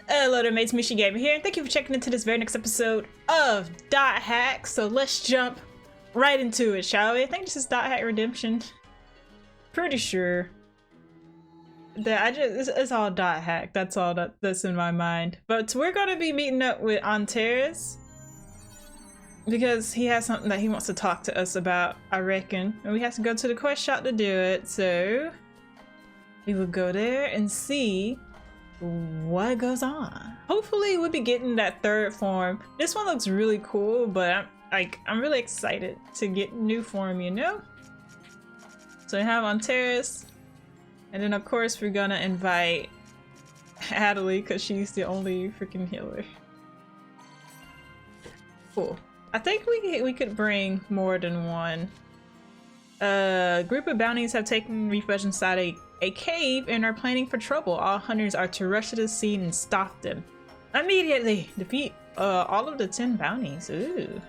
Hello there mates, Mishi Gamer here, and thank you for checking into this very next episode of Dot Hack. So let's jump right into it, shall we? I think this is Dot Hack Redemption. Pretty sure that it's all Dot Hack. That's all that's in my mind. But we're gonna be meeting up with Antares because he has something that he wants to talk to us about, I reckon. And we have to go to the quest shop to do it, so we will go there and see what goes on. Hopefully we'll be getting that third form. This one looks really cool, but I'm really excited to get new form, you know? So we have Antares, and then of course we're gonna invite Adelie because she's the only freaking healer. Cool. I think we could bring more than one. A group of bounties have taken refuge inside a cave and are planning for trouble. All hunters are to rush to the scene and stop them immediately. Defeat all of the 10 bounties. Ooh.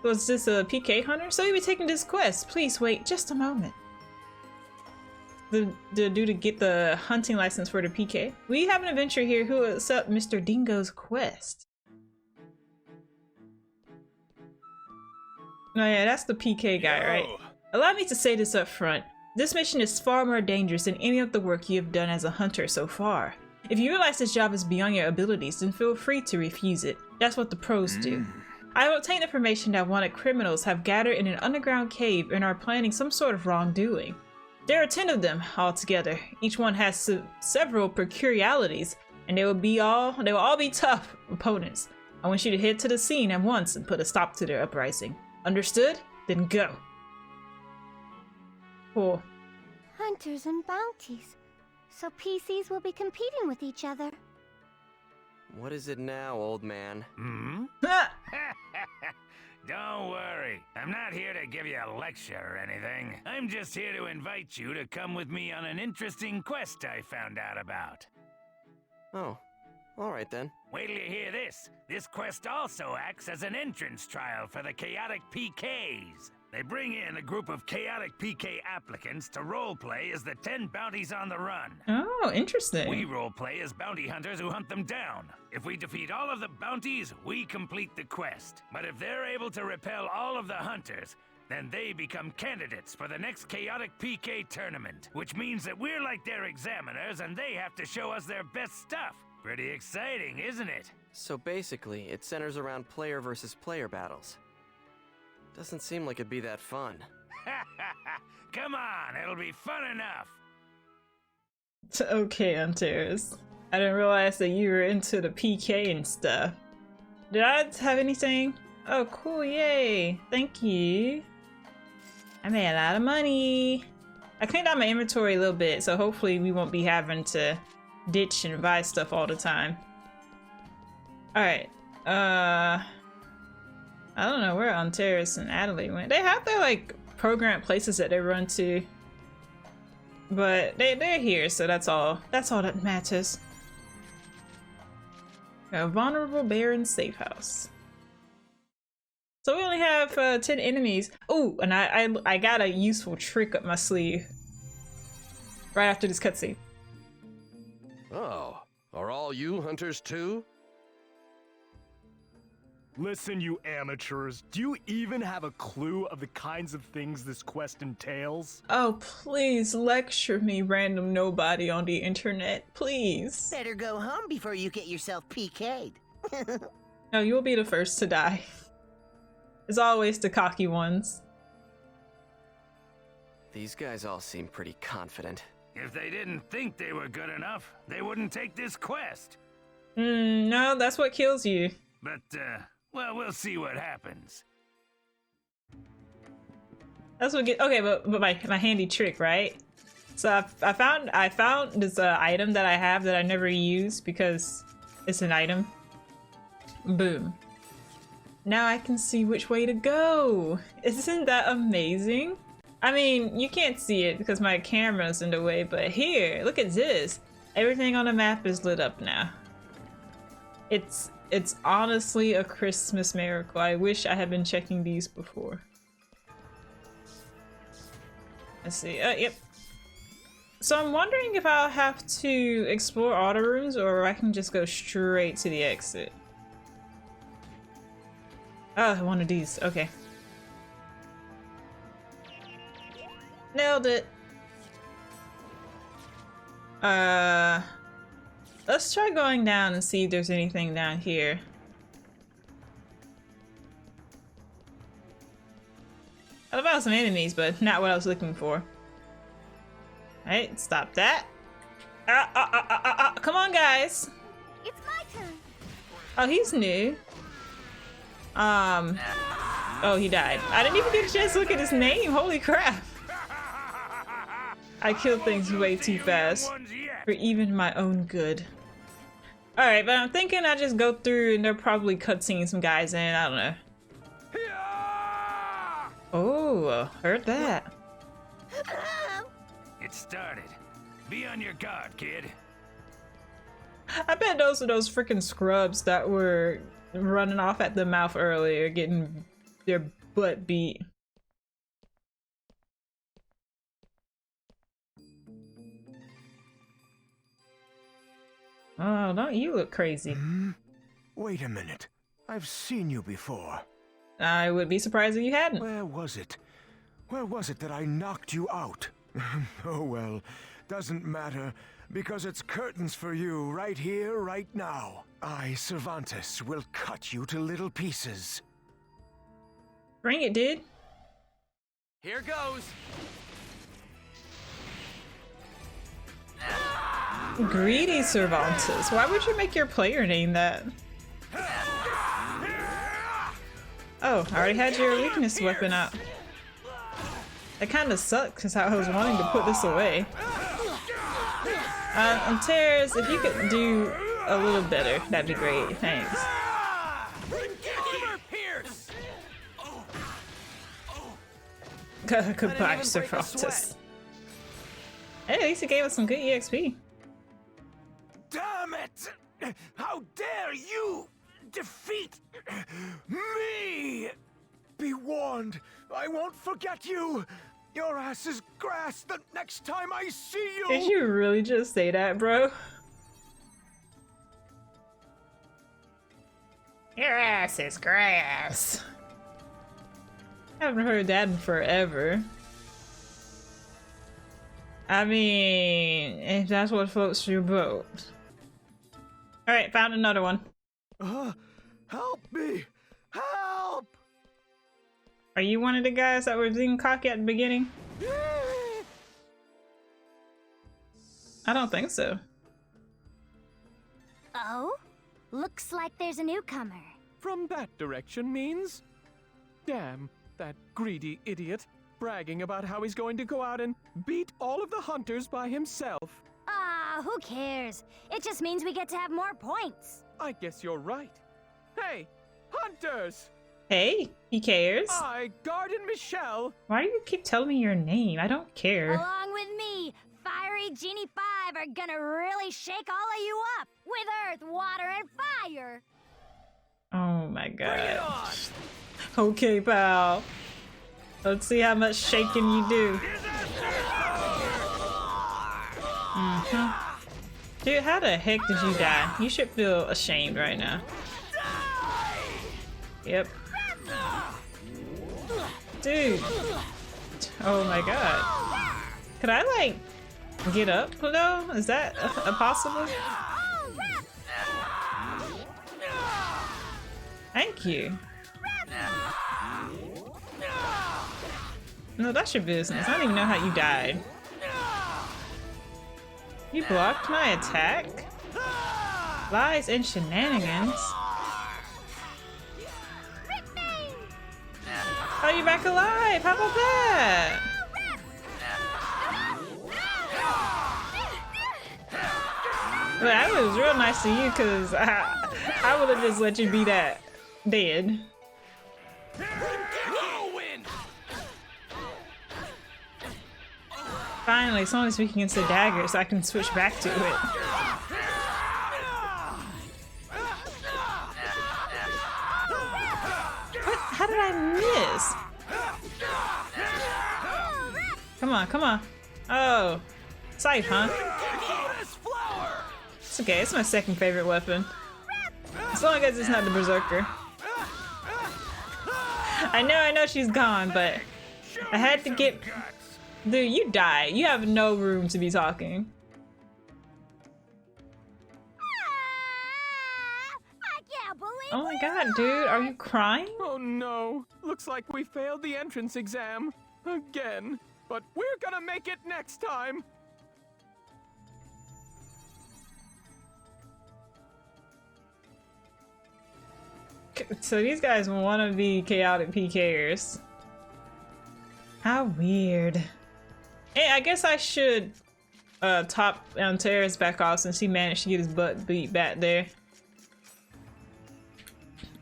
Was this a PK hunter? So you'll be taking this quest. Please wait just a moment. The to get the hunting license for the PK. We have an adventurer here who will accept Mr. Dingo's quest. Oh yeah, that's the PK guy, right? Allow me to say this up front. This mission is far more dangerous than any of the work you have done as a hunter so far. If you realize this job is beyond your abilities, then feel free to refuse it. That's what the pros do. I have obtained information that wanted criminals have gathered in an underground cave and are planning some sort of wrongdoing. There are 10 of them altogether. Each one has several peculiarities, and they will all be tough opponents. I want you to head to the scene at once and put a stop to their uprising. Understood? Then go. Cool. Hunters and bounties. So PCs will be competing with each other. What is it now, old man? Don't worry. I'm not here to give you a lecture or anything. I'm just here to invite you to come with me on an interesting quest I found out about. Oh, all right then. Wait till you hear this. This quest also acts as an entrance trial for the Chaotic PKs. They bring in a group of Chaotic PK applicants to roleplay as the 10 bounties on the run. Oh, interesting. We roleplay as bounty hunters who hunt them down. If we defeat all of the bounties, we complete the quest. But if they're able to repel all of the hunters, then they become candidates for the next Chaotic PK tournament, which means that we're like their examiners and they have to show us their best stuff. Pretty exciting, isn't it? So basically, it centers around player versus player battles. Doesn't seem like it'd be that fun. Come on, it'll be fun enough. Okay, Antares. I didn't realize that you were into the PK and stuff. Did I have anything? Oh, cool, yay. Thank you. I made a lot of money. I cleaned out my inventory a little bit, so hopefully we won't be having to ditch and buy stuff all the time. Alright, I don't know where Antares and Adelie went. They have their like programmed places that they run to, but they're here, so that's all that matters. A vulnerable barren safe house. So we only have 10 enemies. Oh, and I got a useful trick up my sleeve right after this cutscene. Oh, are all you hunters too? Listen, you amateurs, do you even have a clue of the kinds of things this quest entails? Oh, please lecture me, random nobody on the internet, please. Better go home before you get yourself PK'd. No, you'll be the first to die. As always, the cocky ones. These guys all seem pretty confident. If they didn't think they were good enough, they wouldn't take this quest. No, that's what kills you. But, well, we'll see what happens. That's what get okay, but my handy trick, right? So I found this item that I have that I never use because it's an item. Boom. Now I can see which way to go. Isn't that amazing? I mean, you can't see it because my camera's in the way, but here, look at this. Everything on the map is lit up now. It's honestly a Christmas miracle. I wish I had been checking these before. Let's see. Yep. So I'm wondering if I'll have to explore all the rooms or I can just go straight to the exit. Oh, one of these. Okay. Nailed it. Let's try going down and see if there's anything down here. I found some enemies, but not what I was looking for. Alright, stop that. Come on, guys. It's my turn. Oh, he's new. Oh, he died. I didn't even get a chance to look at his name. Holy crap. I kill things way too fast for even my own good. Alright, but I'm thinking I just go through and they're probably cutscening some guys in. I don't know. Oh, heard that. It started. Be on your guard, kid. I bet those are those freaking scrubs that were running off at the mouth earlier, getting their butt beat. Oh, don't you look crazy. Wait a minute. I've seen you before. I would be surprised if you hadn't. Where was it? Where was it that I knocked you out? Oh well, doesn't matter, because it's curtains for you right here, right now. I, Cervantes, will cut you to little pieces. Bring it, dude. Here goes. Greedy Cervantes. Why would you make your player name that? Oh, I already had your weakness weapon out. That kind of sucks because I was wanting to put this away. And Tears, if you could do a little better, that'd be great. Thanks. Goodbye, Cervantes. Hey, at least he gave us some good EXP. Damn it! How dare you defeat me! Be warned, I won't forget you! Your ass is grass the next time I see you! Did you really just say that, bro? Your ass is grass. I haven't heard that in forever. I mean, if that's what floats your boat. Alright, found another one. Help me! Help! Are you one of the guys that were being cocky at the beginning? I don't think so. Oh? Looks like there's a newcomer. From that direction means? Damn, that greedy idiot, bragging about how he's going to go out and beat all of the hunters by himself. Ah, who cares? It just means we get to have more points. I guess you're right. Hey, hunters! Hey, he cares. I, Garden Michelle. Why do you keep telling me your name? I don't care. Along with me, Fiery Genie 5 are gonna really shake all of you up with earth, water, and fire. Oh my god. Bring it on! Okay, pal. Let's see how much shaking you do. Dude, how the heck did you die? You should feel ashamed right now. Yep. Dude. Oh my god. Could I, like, get up, though? Is that a possible? Thank you. No, that's your business. I don't even know how you died. You blocked my attack? Lies and shenanigans. Oh, you're back alive! How about that? Well, that was real nice to you, because I would have just let you be that dead. Finally, someone is speaking against the dagger, so I can switch back to it. What? How did I miss? Come on, come on. Oh. Scythe, huh? It's okay, it's my second favorite weapon. As long as it's not the Berserker. I know she's gone, but I had to get... Dude, you die. You have no room to be talking. I can't believe Oh my god, dude, are you crying? Oh no, looks like we failed the entrance exam. Again. But we're gonna make it next time. So these guys want to be chaotic PKers. How weird. Hey, I guess I should top Terrace back off since he managed to get his butt beat back there.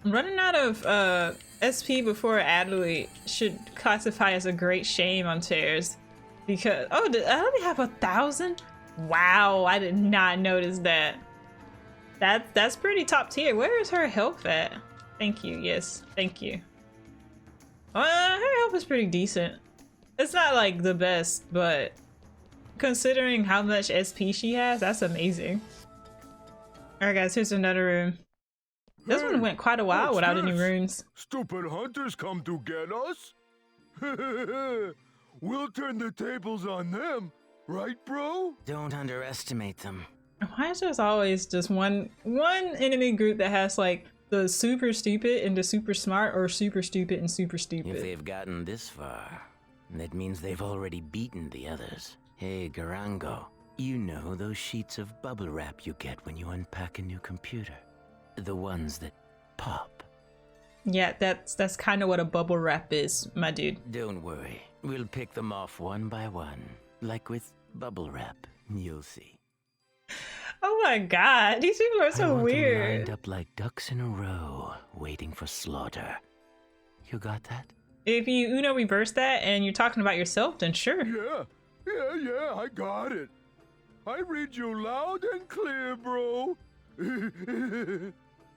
Running out of SP before Adelaide should classify as a great shame on Terrace. Because, oh, I only have 1,000? Wow, I did not notice that. That's pretty top tier. Where is her health at? Thank you, yes, thank you. Her health is pretty decent. It's not like the best, but considering how much SP she has, that's amazing. Alright guys, here's another room. This one went quite a while without any runes. Stupid hunters come to get us? We'll turn the tables on them, right, bro? Don't underestimate them. Why is there always just one enemy group that has like the super stupid and the super smart, or super stupid and super stupid? If they've gotten this far, that means they've already beaten the others. Hey, Garango, you know those sheets of bubble wrap you get when you unpack a new computer? The ones that pop. Yeah, that's kind of what a bubble wrap is, my dude. Don't worry, we'll pick them off one by one, like with bubble wrap. You'll see. Oh my god, these people are so I want them weird. lined up like ducks in a row, waiting for slaughter. You got that? If you Uno reverse that and you're talking about yourself, then sure. Yeah, I got it. I read you loud and clear, bro.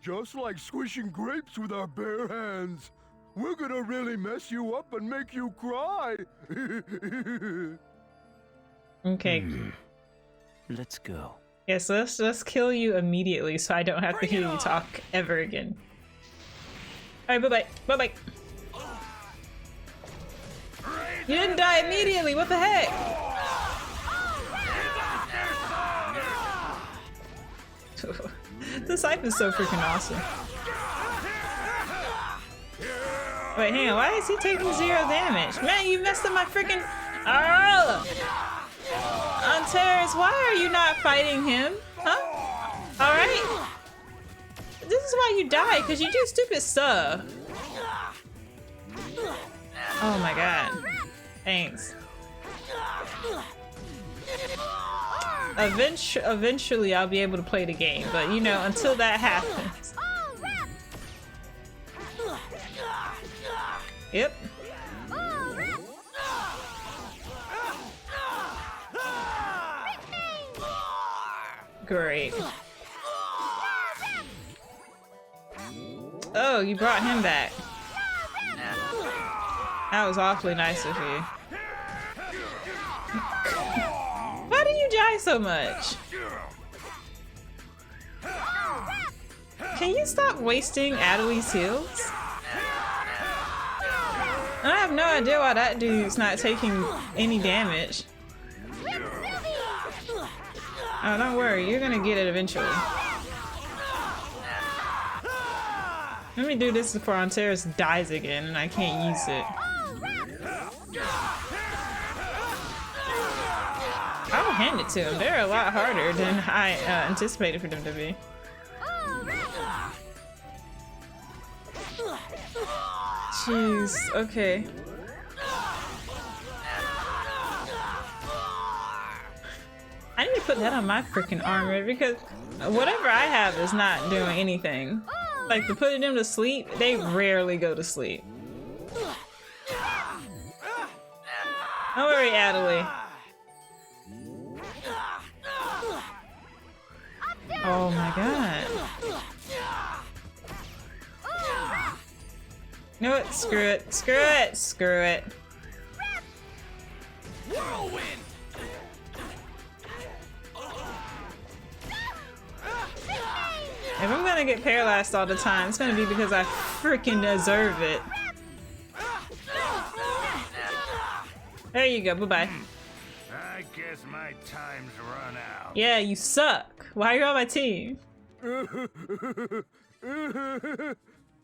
Just like squishing grapes with our bare hands. We're gonna really mess you up and make you cry. Okay. Let's go. Yes, let's kill you immediately so I don't have to hear you talk ever again. Alright, bye-bye. Bye-bye. You didn't die immediately, what the heck? This Scythe is so freaking awesome. Wait, hang on, why is he taking 0 damage? Man, you messed up my freaking... Oh! Terrace, why are you not fighting him? Huh? Alright. This is why you die, because you do stupid stuff. Oh my god. Thanks. Eventually I'll be able to play the game, but you know, until that happens. Yep. Great. Oh, you brought him back. That was awfully nice of you. Why do you die so much? Can you stop wasting Adeli's heals? I have no idea why that dude's not taking any damage. Oh, don't worry, you're gonna get it eventually. Let me do this before Antares dies again and I can't use it. I'll hand it to him. They're a lot harder than I anticipated for them to be. Jeez, okay. I need to put that on my freaking armor because whatever I have is not doing anything. Like, to put them to sleep, they rarely go to sleep. Don't worry, Adelaide. Oh my god. You know what? Screw it. Screw it. Screw it. If I'm gonna get paralyzed all the time, it's gonna be because I freaking deserve it. There you go, bye-bye. I guess my time's run out. Yeah, you suck. Why are you on my team?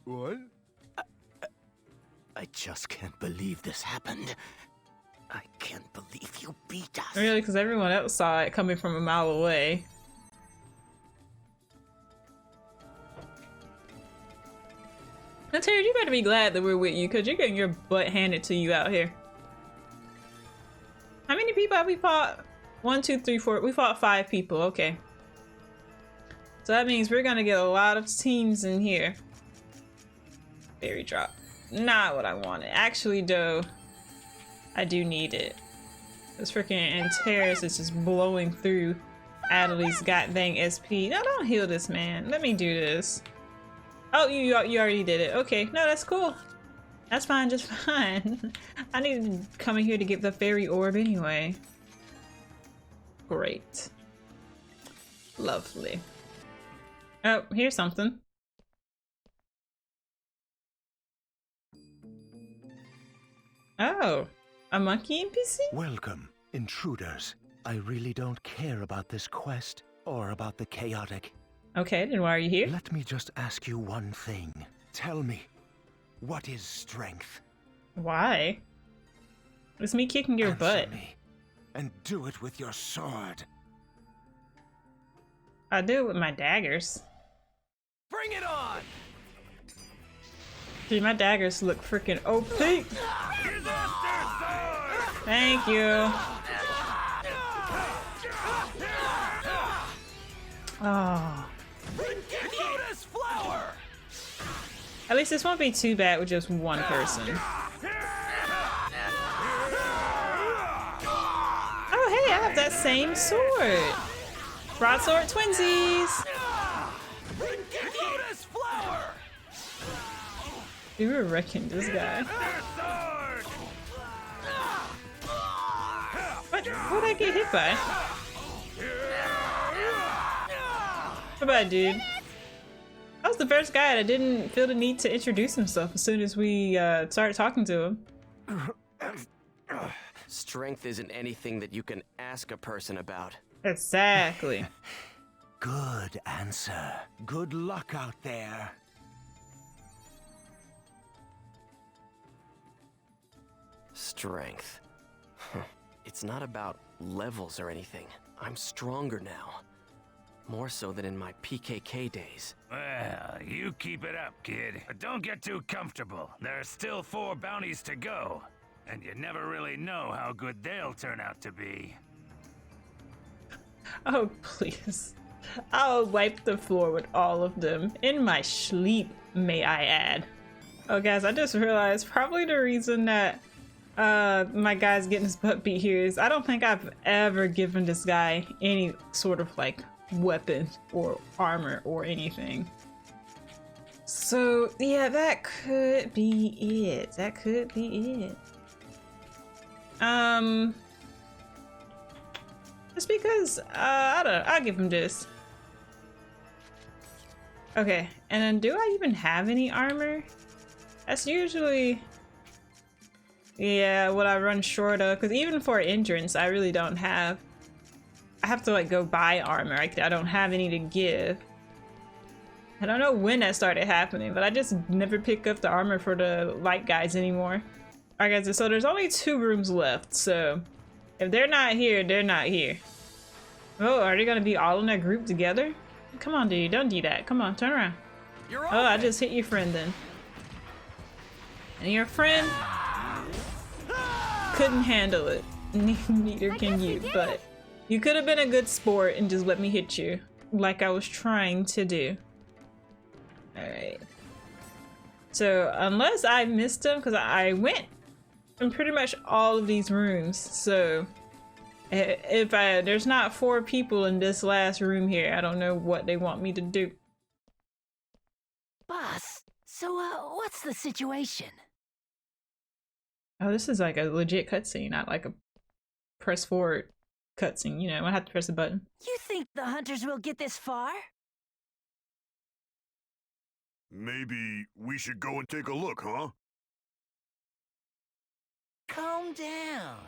What? I just can't believe this happened. I can't believe you beat us. Really, because everyone else saw it coming from a mile away. Now, Terry, you better be glad that we're with you, because you're getting your butt handed to you out here. How many people have we fought? 1, 2, 3, 4. We fought 5 people. Okay. So that means we're gonna get a lot of teams in here. Berry drop. Not what I wanted. Actually, though, I do need it. This freaking Antares is just blowing through Adelie's goddamn SP. No, don't heal this man. Let me do this. Oh, you already did it. Okay, no, that's cool. That's fine, just fine. I need to come in here to get the fairy orb anyway. Great. Lovely. Oh, here's something. Oh, a monkey NPC? Welcome, intruders. I really don't care about this quest or about the chaotic. Okay, then why are you here? Let me just ask you one thing. Tell me, what is strength? Why? It's me kicking your Answer butt. me, and do it with your sword. I do it with my daggers. Bring it on! Dude, my daggers look freaking OP. Thank you. Oh. Lotus flower! At least this won't be too bad with just one person. Oh, hey, I have that same sword. Broadsword twinsies. Lotus flower! We were wrecking this guy. What'd I get hit by? Goodbye, dude. I was the first guy that didn't feel the need to introduce himself as soon as we started talking to him. Strength isn't anything that you can ask a person about. Exactly. Good answer. Good luck out there. Strength. It's not about levels or anything. I'm stronger now. More so than in my PKK days. Well, you keep it up, kid. But don't get too comfortable. There are still 4 bounties to go. And you never really know how good they'll turn out to be. Oh, please. I'll wipe the floor with all of them. In my sleep, may I add. Oh, guys, I just realized probably the reason that my guy's getting his butt beat here is I don't think I've ever given this guy any sort of like weapon or armor or anything. So yeah, that could be it. That could be it. Just because I don't know, I'll give him this. Okay, and then do I even have any armor? That's usually, yeah, what I run short of, because even for endurance I really don't have. I have to like go buy armor. I don't have any to give. I don't know when that started happening, but I just never pick up the armor for the light guys anymore. Alright guys, so there's only 2 rooms left, so if they're not here, they're not here. Oh, are they gonna be all in a group together? Come on, dude, don't do that. Come on, turn around. Oh, I just hit your friend then. And your friend couldn't handle it. Neither can you, but you could have been a good sport and just let me hit you, like I was trying to do. Alright. So, unless I missed them, because I went in pretty much all of these rooms, so if there's not 4 people in this last room here, I don't know what they want me to do. Boss, so what's the situation? Oh, this is like a legit cutscene, not like a press forward cutscene, you know, I have to press a button. You think the hunters will get this far? Maybe we should go and take a look, huh? Calm down.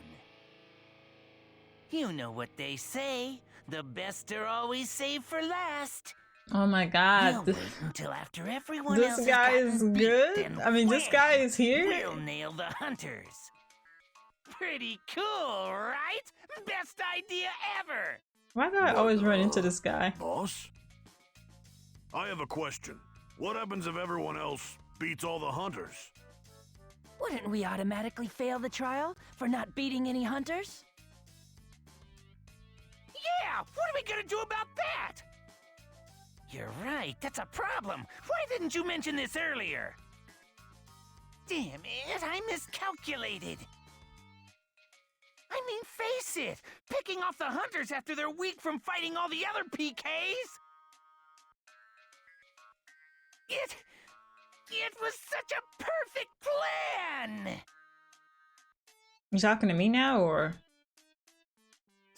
You know what they say. The best are always saved for last. Oh my god. We'll wait until after everyone This else guy has is gotten beat, good? then I mean, this guy is here? We'll nail the hunters. Pretty cool, right? Best idea ever! Why do I always run into this guy? Boss? I have a question. What happens if everyone else beats all the hunters? Wouldn't we automatically fail the trial for not beating any hunters? Yeah! What are we gonna do about that? You're right, that's a problem. Why didn't you mention this earlier? Damn it, I miscalculated. I mean, face it! Picking off the hunters after they're weak from fighting all the other PKs? It was such a perfect plan! You talking to me now, or?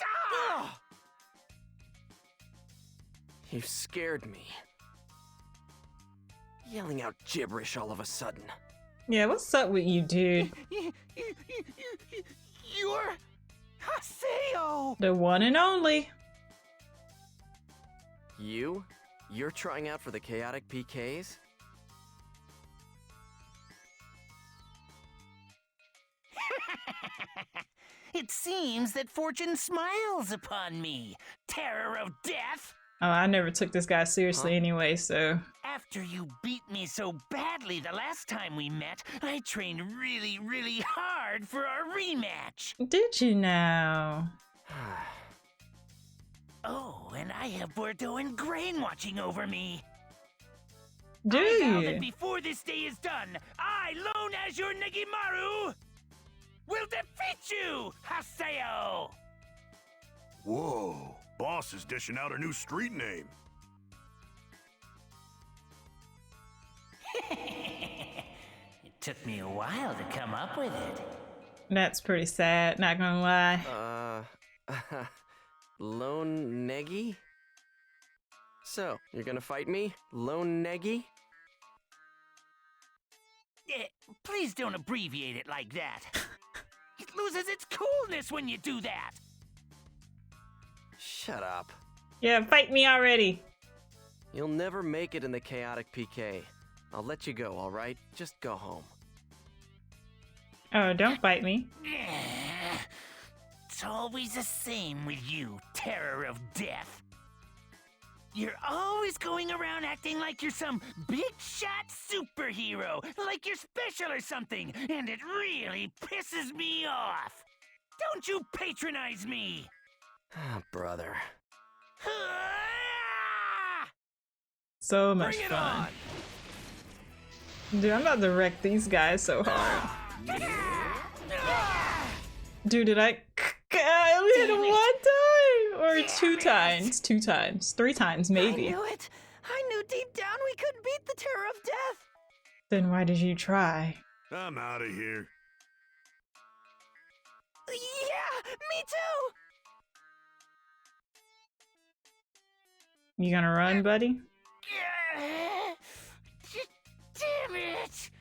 Ah! You scared me. Yelling out gibberish all of a sudden. Yeah, what's up with you, dude? You're Haseo! The one and only. You're trying out for the chaotic PKs? It seems that fortune smiles upon me, terror of death! Oh, I never took this guy seriously anyway, so... After you beat me so badly the last time we met, I trained really, really hard for our rematch! Did you now? Oh, and I have Bordeaux and Grain watching over me! Do I vow that you? before this day is done, I, lone as your Negimaru, will defeat you, Haseo! Whoa. Boss is dishing out a new street name. It took me a while to come up with it. That's pretty sad, not gonna lie. Lone Negi? So, you're gonna fight me, Lone Negi? Please don't abbreviate it like that. It loses its coolness when you do that. Shut up. Yeah, fight me already. You'll never make it in the chaotic PK. I'll let you go, alright? Just go home. Oh, don't fight me. It's always the same with you, terror of death. You're always going around acting like you're some big shot superhero, like you're special or something, and it really pisses me off. Don't you patronize me! Ah, brother. So much Bring it fun. on! Dude, I'm about to wreck these guys so hard. Dude, did I only hit him one time? Or two times? Two times. Three times, maybe. I knew it! I knew deep down we couldn't beat the terror of death! Then why did you try? I'm out of here. Yeah, me too! You gonna run, buddy? Damn it!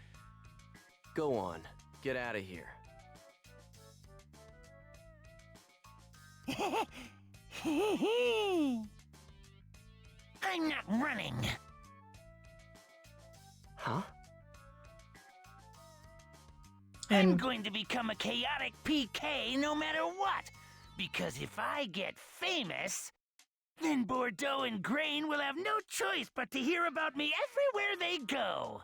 Go on. Get out of here. I'm not running. Huh? I'm going to become a chaotic PK no matter what. Because if I get famous, then Bordeaux and Grain will have no choice but to hear about me everywhere they go.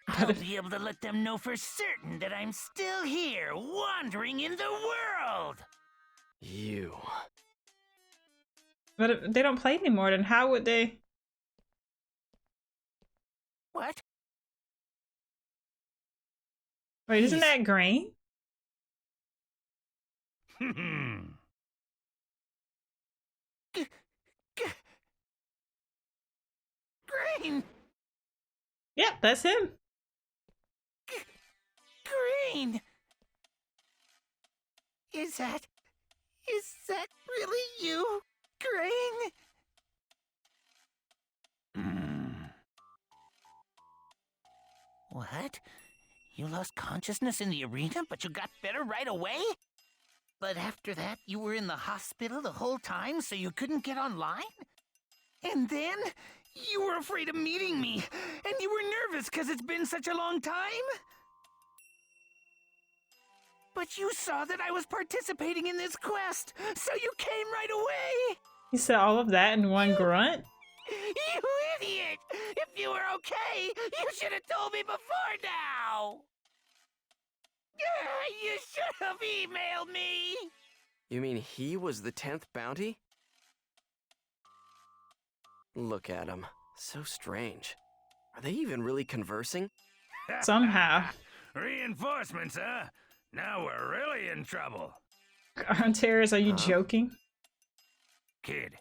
I'll be able to let them know for certain that I'm still here, wandering in the world. You. But if they don't play anymore, then how would they? What? Wait, isn't that Grain? Grain! Yep, that's him. Grain! Is that really you, Grain? What? You lost consciousness in the arena, but you got better right away? But after that, you were in the hospital the whole time, so you couldn't get online? And then, you were afraid of meeting me, and you were nervous because it's been such a long time? But you saw that I was participating in this quest, so you came right away! You said all of that in one grunt? You idiot! If you were okay, you should have told me before now! You should have emailed me! You mean he was the 10th bounty? Look at him. So strange. Are they even really conversing? Somehow. Reinforcements, huh? Now we're really in trouble. Terrors, are you joking? Kid,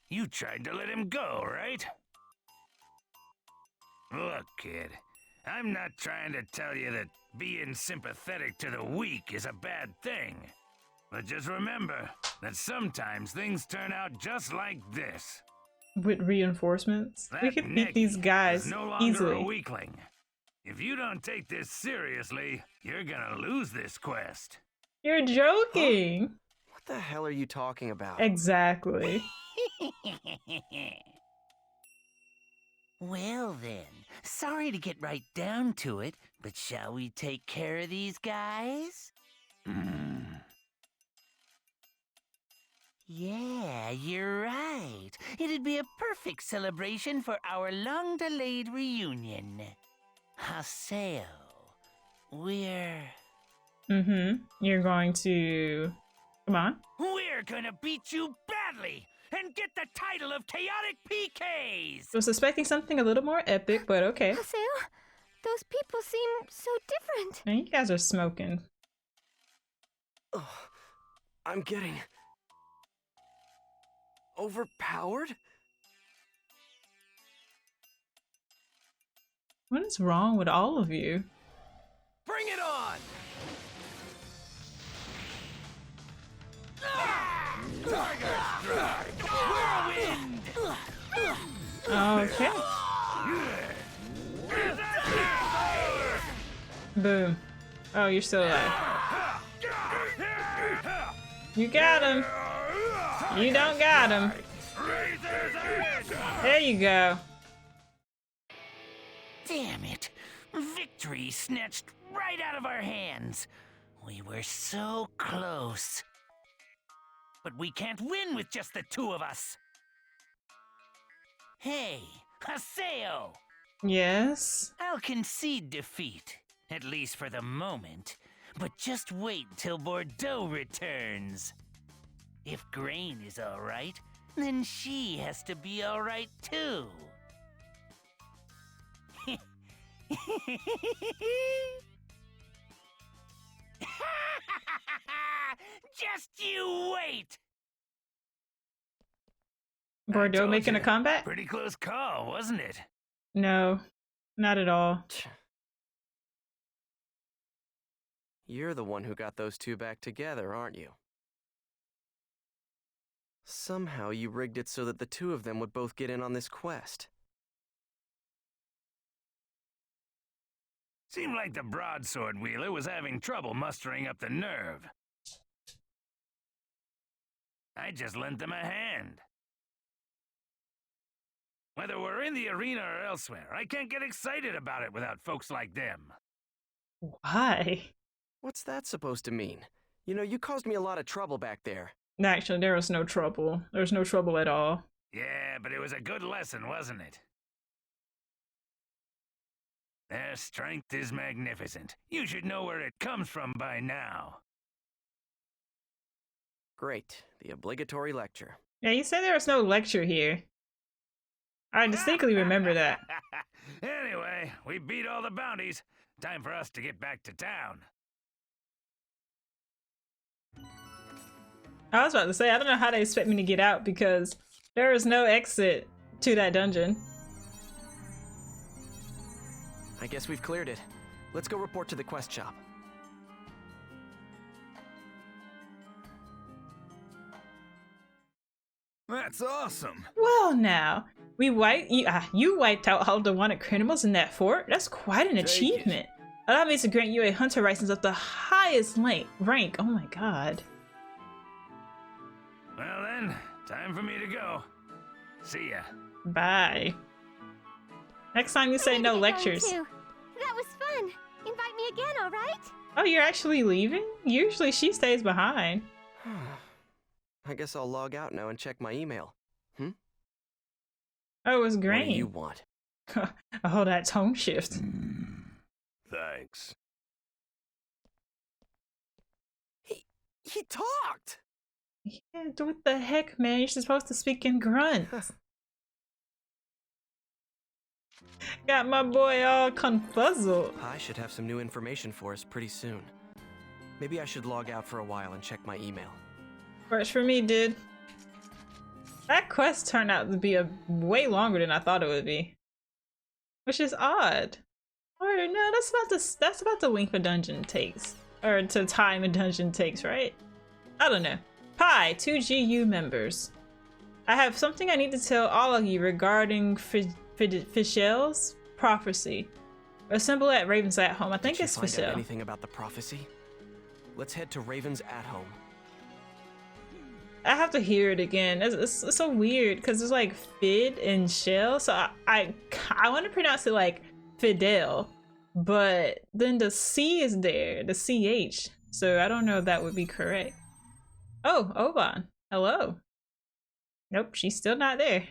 you tried to let him go, right? Look, kid, I'm not trying to tell you that being sympathetic to the weak is a bad thing. But just remember that sometimes things turn out just like this. With reinforcements? That We could beat Nick these guys is no longer easily. a weakling. If you don't take this seriously, you're gonna lose this quest. You're joking! What the hell are you talking about? Exactly. Well then, sorry to get right down to it, but shall we take care of these guys? Yeah, you're right. It'd be a perfect celebration for our long-delayed reunion. Haseo, we're... You're going to... Come on. We're gonna beat you badly and get the title of Chaotic PKs! I was suspecting something a little more epic, but okay. Haseo, those people seem so different. Man, you guys are smoking. Oh, I'm getting... overpowered? What is wrong with all of you? Bring it on! Tiger Strike! Whirlwind! Okay. Boom. Oh, you're still alive. You got him. You don't got him. There you go. Damn it! Victory snatched right out of our hands. We were so close. But we can't win with just the two of us. Hey, Haseo! Yes? I'll concede defeat, at least for the moment. But just wait till Bordeaux returns. If Grain is alright, then she has to be alright too. Just you wait! Bordeaux making a comeback? Pretty close call, wasn't it? No, not at all. You're the one who got those two back together, aren't you? Somehow you rigged it so that the two of them would both get in on this quest. Seemed like the broadsword wheeler was having trouble mustering up the nerve. I just lent them a hand. Whether we're in the arena or elsewhere, I can't get excited about it without folks like them. Why? What's that supposed to mean? You know, you caused me a lot of trouble back there. Actually, there was no trouble. There was no trouble at all. Yeah, but it was a good lesson, wasn't it? Their strength is magnificent. You should know where it comes from by now. Great. The obligatory lecture. Yeah, you said there was no lecture here. I distinctly remember that. Anyway, we beat all the bounties. Time for us to get back to town. I was about to say, I don't know how they expect me to get out because there is no exit to that dungeon. I guess we've cleared it. Let's go report to the quest shop. That's awesome. Well, now you wiped out all the wanted criminals in that fort. That's quite an achievement. Allow me to grant you a hunter license of the highest rank. Oh my god. Well then, time for me to go. See ya. Bye. Next time you say no lectures. That was fun. Invite me again, all right? Oh, you're actually leaving? Usually she stays behind. I guess I'll log out now and check my email. Oh, it was What great. do you want? Oh, that tone shift. Thanks. He talked! Yeah, what the heck, man? You're supposed to speak in grunts. Got my boy all confuzzled. I should have some new information for us pretty soon. Maybe I should log out for a while and check my email. Works for me, dude. That quest turned out to be way longer than I thought it would be. Which is odd. Or no, that's about the length a dungeon takes. Or to time a dungeon takes, right? I don't know. Pi, 2GU members. I have something I need to tell all of you regarding Fichel's prophecy. Assemble at Raven's at home. I think it's Did you find out Fichel. anything about the prophecy? Let's head to Raven's at home. I have to hear it again. It's so weird because it's like Fid and Shell. So I want to pronounce it like Fidel, but then the C is there, the CH. So I don't know if that would be correct. Oh, Oban. Hello. Nope, she's still not there.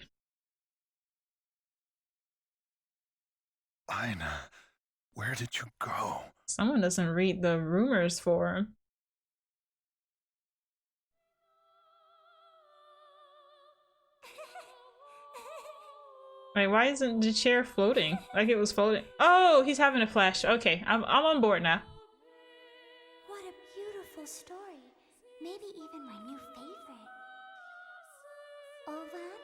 Aina, where did you go? Someone doesn't read the rumors for him. Wait, why isn't the chair floating? Like it was floating. Oh, he's having a flash. Okay, I'm on board now. What a beautiful story. Maybe even my new favorite. Ovan?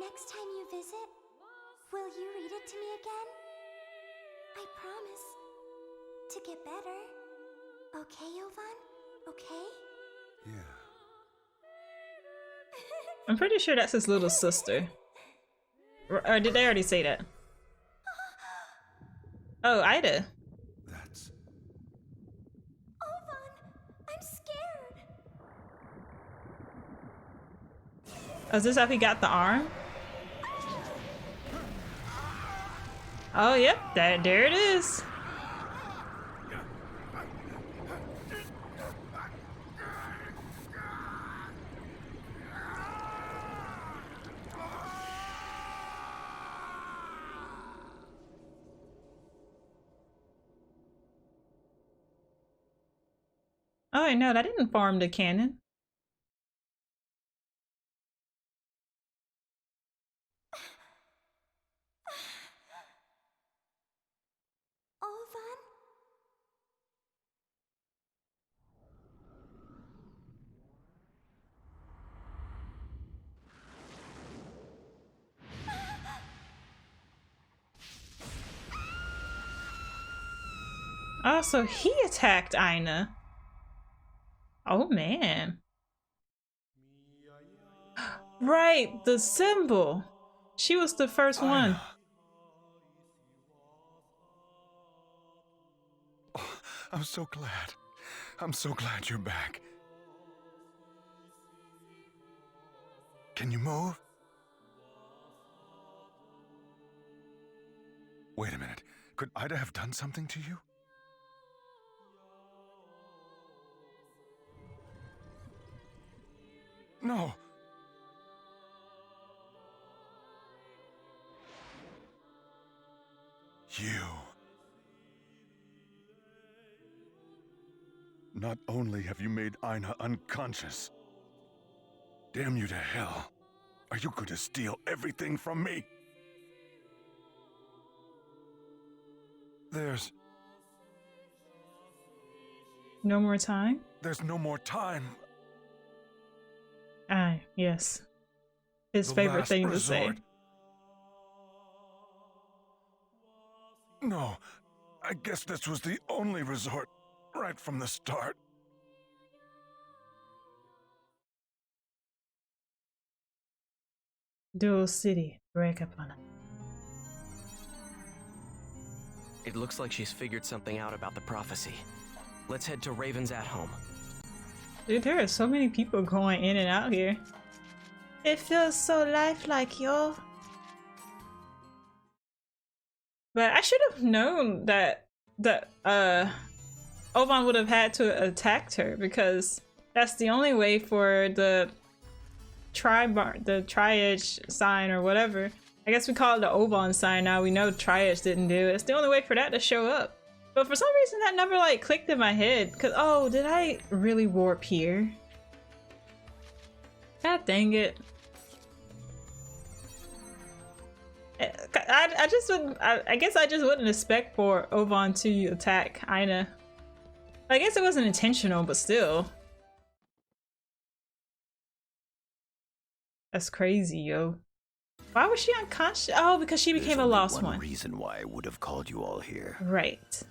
Next time you visit, will you read it to me again? I promise to get better. Okay, Ovan? Okay? Yeah. I'm pretty sure that's his little sister. Or did they already say that? Oh, Ida. That's... Ovan, I'm scared. Oh, is this how he got the arm? Oh, yep. There it is. Oh, I know. That didn't form the cannon. Ovan? Oh, so he attacked Aina. Oh, man. Right, the symbol. She was the first one. Oh, I'm so glad. I'm so glad you're back. Can you move? Wait a minute. Could Ida have done something to you? No. You. Not only have you made Aina unconscious, damn you to hell. Are you going to steal everything from me? There's No more time? no more time. Ah, yes. His The favorite last thing to resort. say. No, I guess this was the only resort right from the start. Dual City, break upon it. It looks like she's figured something out about the prophecy. Let's head to Raven's at home. Dude, there are so many people going in and out here. It feels so lifelike, yo. But I should have known that Oban would have had to attack her, because that's the only way for the triage sign or whatever. I guess we call it the Oban sign now. We know triage didn't do it. It's the only way for that to show up. But for some reason that never like clicked in my head. Cause oh, did I really warp here? God dang it. I just wouldn't. I guess I just wouldn't expect for Oban to attack Aina. I guess it wasn't intentional, but still. That's crazy, yo. Why was she unconscious? Oh, because she became a lost one. Reason why I would have called you all here. Right.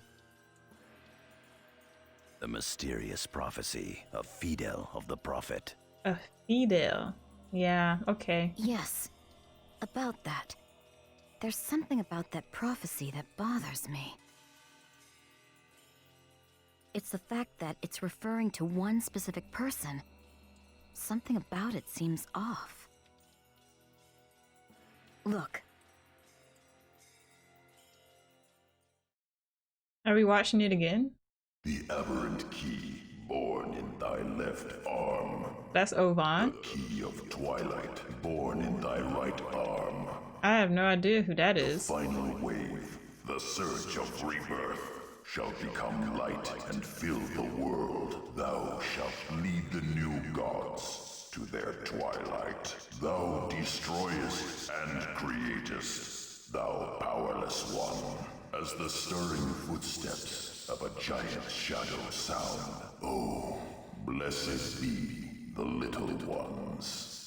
The mysterious prophecy of Fidel of the Prophet. Fidel. Yeah, okay. Yes, about that. There's something about that prophecy that bothers me. It's the fact that it's referring to one specific person. Something about it seems off. Look. Are we watching it again? The aberrant key born in thy left arm. That's Oban. The key of twilight born in thy right arm. I have no idea who that is. The final wave, the surge of rebirth, shall become light and fill the world. Thou shalt lead the new gods to their twilight. Thou destroyest and createst, thou powerless one, as the stirring footsteps of a giant shadow sound. Oh, blessed be the little ones.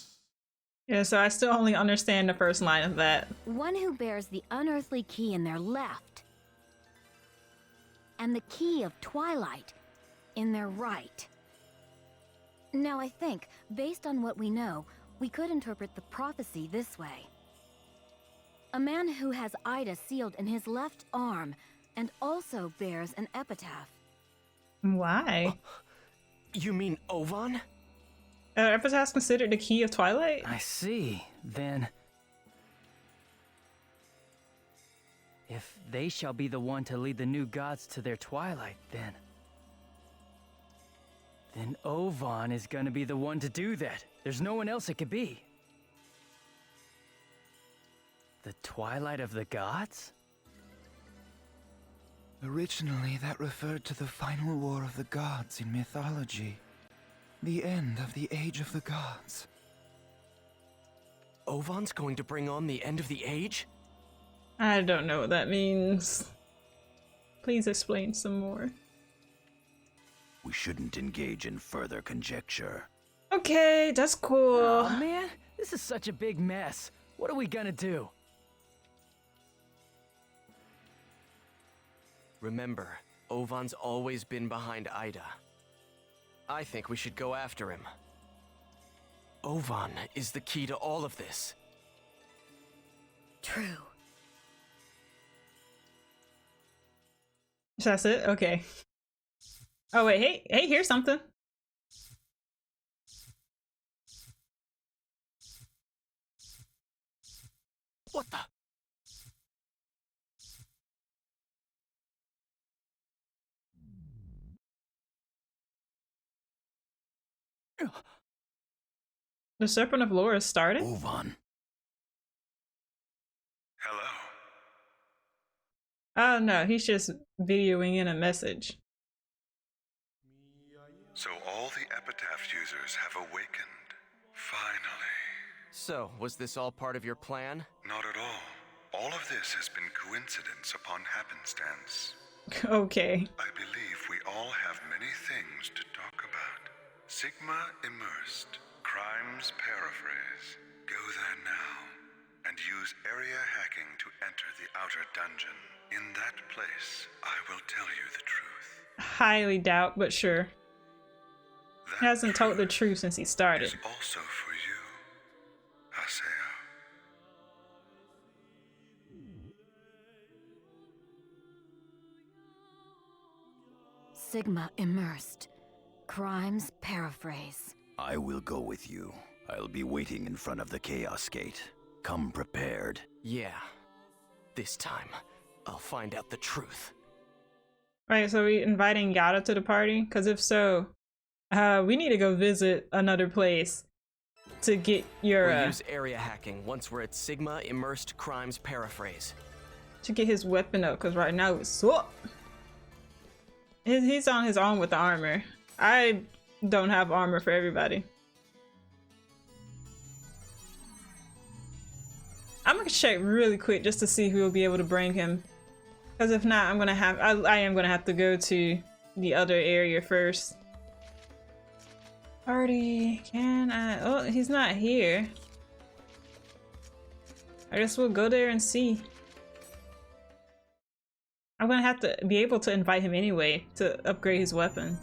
Yeah, so I still only understand the first line of that. One who bears the unearthly key in their left, and the key of twilight in their right. Now I think, based on what we know, we could interpret the prophecy this way. A man who has Ida sealed in his left arm and also bears an epitaph. Why? You mean Oban? Epitaph's considered the key of twilight? I see. Then, if they shall be the one to lead the new gods to their twilight, then Oban is gonna be the one to do that. There's no one else it could be. The twilight of the gods? Originally, that referred to the final war of the gods in mythology. The end of the Age of the Gods. Oban's going to bring on the end of the age? I don't know what that means. Please explain some more. We shouldn't engage in further conjecture. Okay, that's cool. Oh man, this is such a big mess. What are we gonna do? Remember, Oban's always been behind Ida. I think we should go after him. Oban is the key to all of this. True. That's it? Okay. Oh wait, hey, here's something. What the? The Serpent of Lore is starting? Oban. Hello. Oh no, he's just videoing in a message. So all the epitaph users have awakened. Finally. So, was this all part of your plan? Not at all. All of this has been coincidence upon happenstance. Okay. I believe we all have many things to talk about. Sigma immersed. Crimes paraphrase. Go there now, and use area hacking to enter the outer dungeon. In that place, I will tell you the truth. Highly doubt, but sure. He hasn't told the truth since he started. It's also for you, Haseo. Sigma immersed. Crimes paraphrase. I will go with you. I'll be waiting in front of the Chaos Gate. Come prepared. Yeah. This time, I'll find out the truth. Right, so we inviting Yada to the party? Because if so, we need to go visit another place to get your We'll use area hacking once we're at Sigma Immersed Crimes Paraphrase. To get his weapon up, because right now it's so he's on his own with the armor. I don't have armor for everybody. I'm gonna check really quick just to see who will be able to bring him. Because if not, I'm gonna have I am gonna have to go to the other area first. Party, can I? Oh, he's not here. I guess we'll go there and see. I'm gonna have to be able to invite him anyway to upgrade his weapon.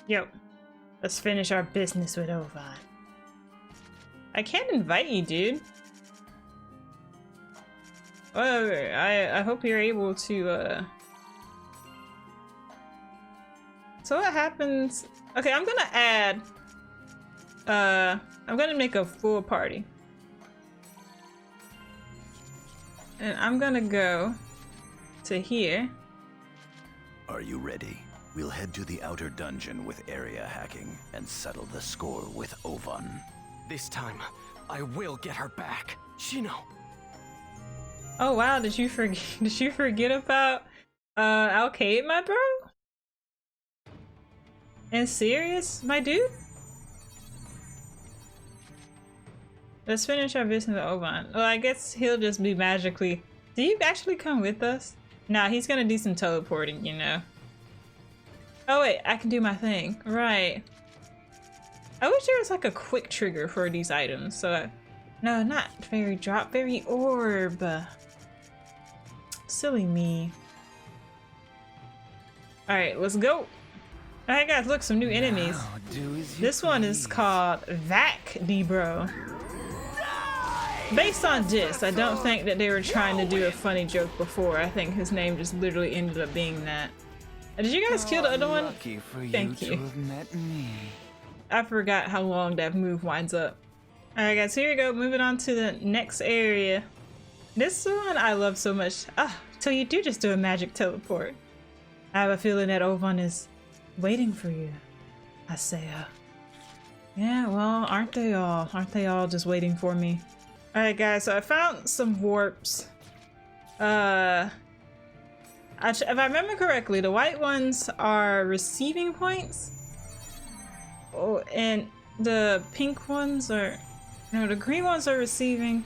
Yo, let's finish our business with Ovan. I can't invite you, dude. Whatever. I hope you're able to So what happens? Okay, I'm gonna add I'm gonna make a full party. And I'm gonna go to here. Are you ready? We'll head to the outer dungeon with area hacking and settle the score with Ovan. This time, I will get her back. Shino. Oh wow, did you forget about Alcade, my bro? And serious, my dude? Let's finish our business with Ovan. Well, I guess he'll just be magically... Do you actually come with us? Nah, he's gonna do some teleporting, you know. Oh wait, I can do my thing. Right. I wish there was like a quick trigger for these items, so... No, not fairy drop, fairy orb. Silly me. Alright, let's go. Alright guys, look, some new enemies. This one is called Vac Bro. Based on this, I don't think that they were trying to do a funny joke before. I think his name just literally ended up being that. Did you guys kill the other one? Thank you. I forgot how long that move winds up. Alright guys, here we go. Moving on to the next area. This one I love so much. Ah, so you do just do a magic teleport. I have a feeling that Ovan is waiting for you, Asea. Yeah, well, aren't they all? Aren't they all just waiting for me? Alright guys, so I found some warps. If I remember correctly, the white ones are receiving points. Oh, and the pink ones are... No, the green ones are receiving.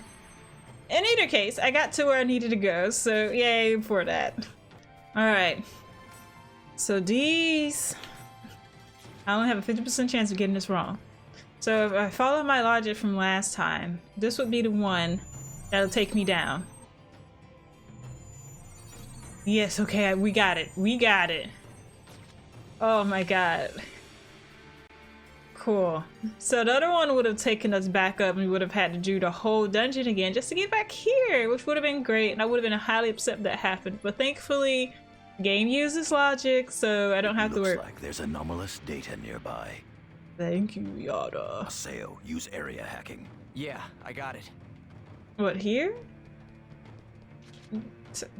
In either case, I got to where I needed to go, so yay for that. Alright. So these... I only have a 50% chance of getting this wrong. So if I follow my logic from last time, this would be the one that'll take me down. Yes, okay, we got it. We got it. Oh my god. Cool. So the other one would have taken us back up and we would have had to do the whole dungeon again just to get back here, which would have been great, and I would have been highly upset that happened. But thankfully, game uses logic, so I don't have to worry. Looks like there's anomalous data nearby. Thank you, Yada. Aseo, use area hacking. Yeah, I got it. What, here?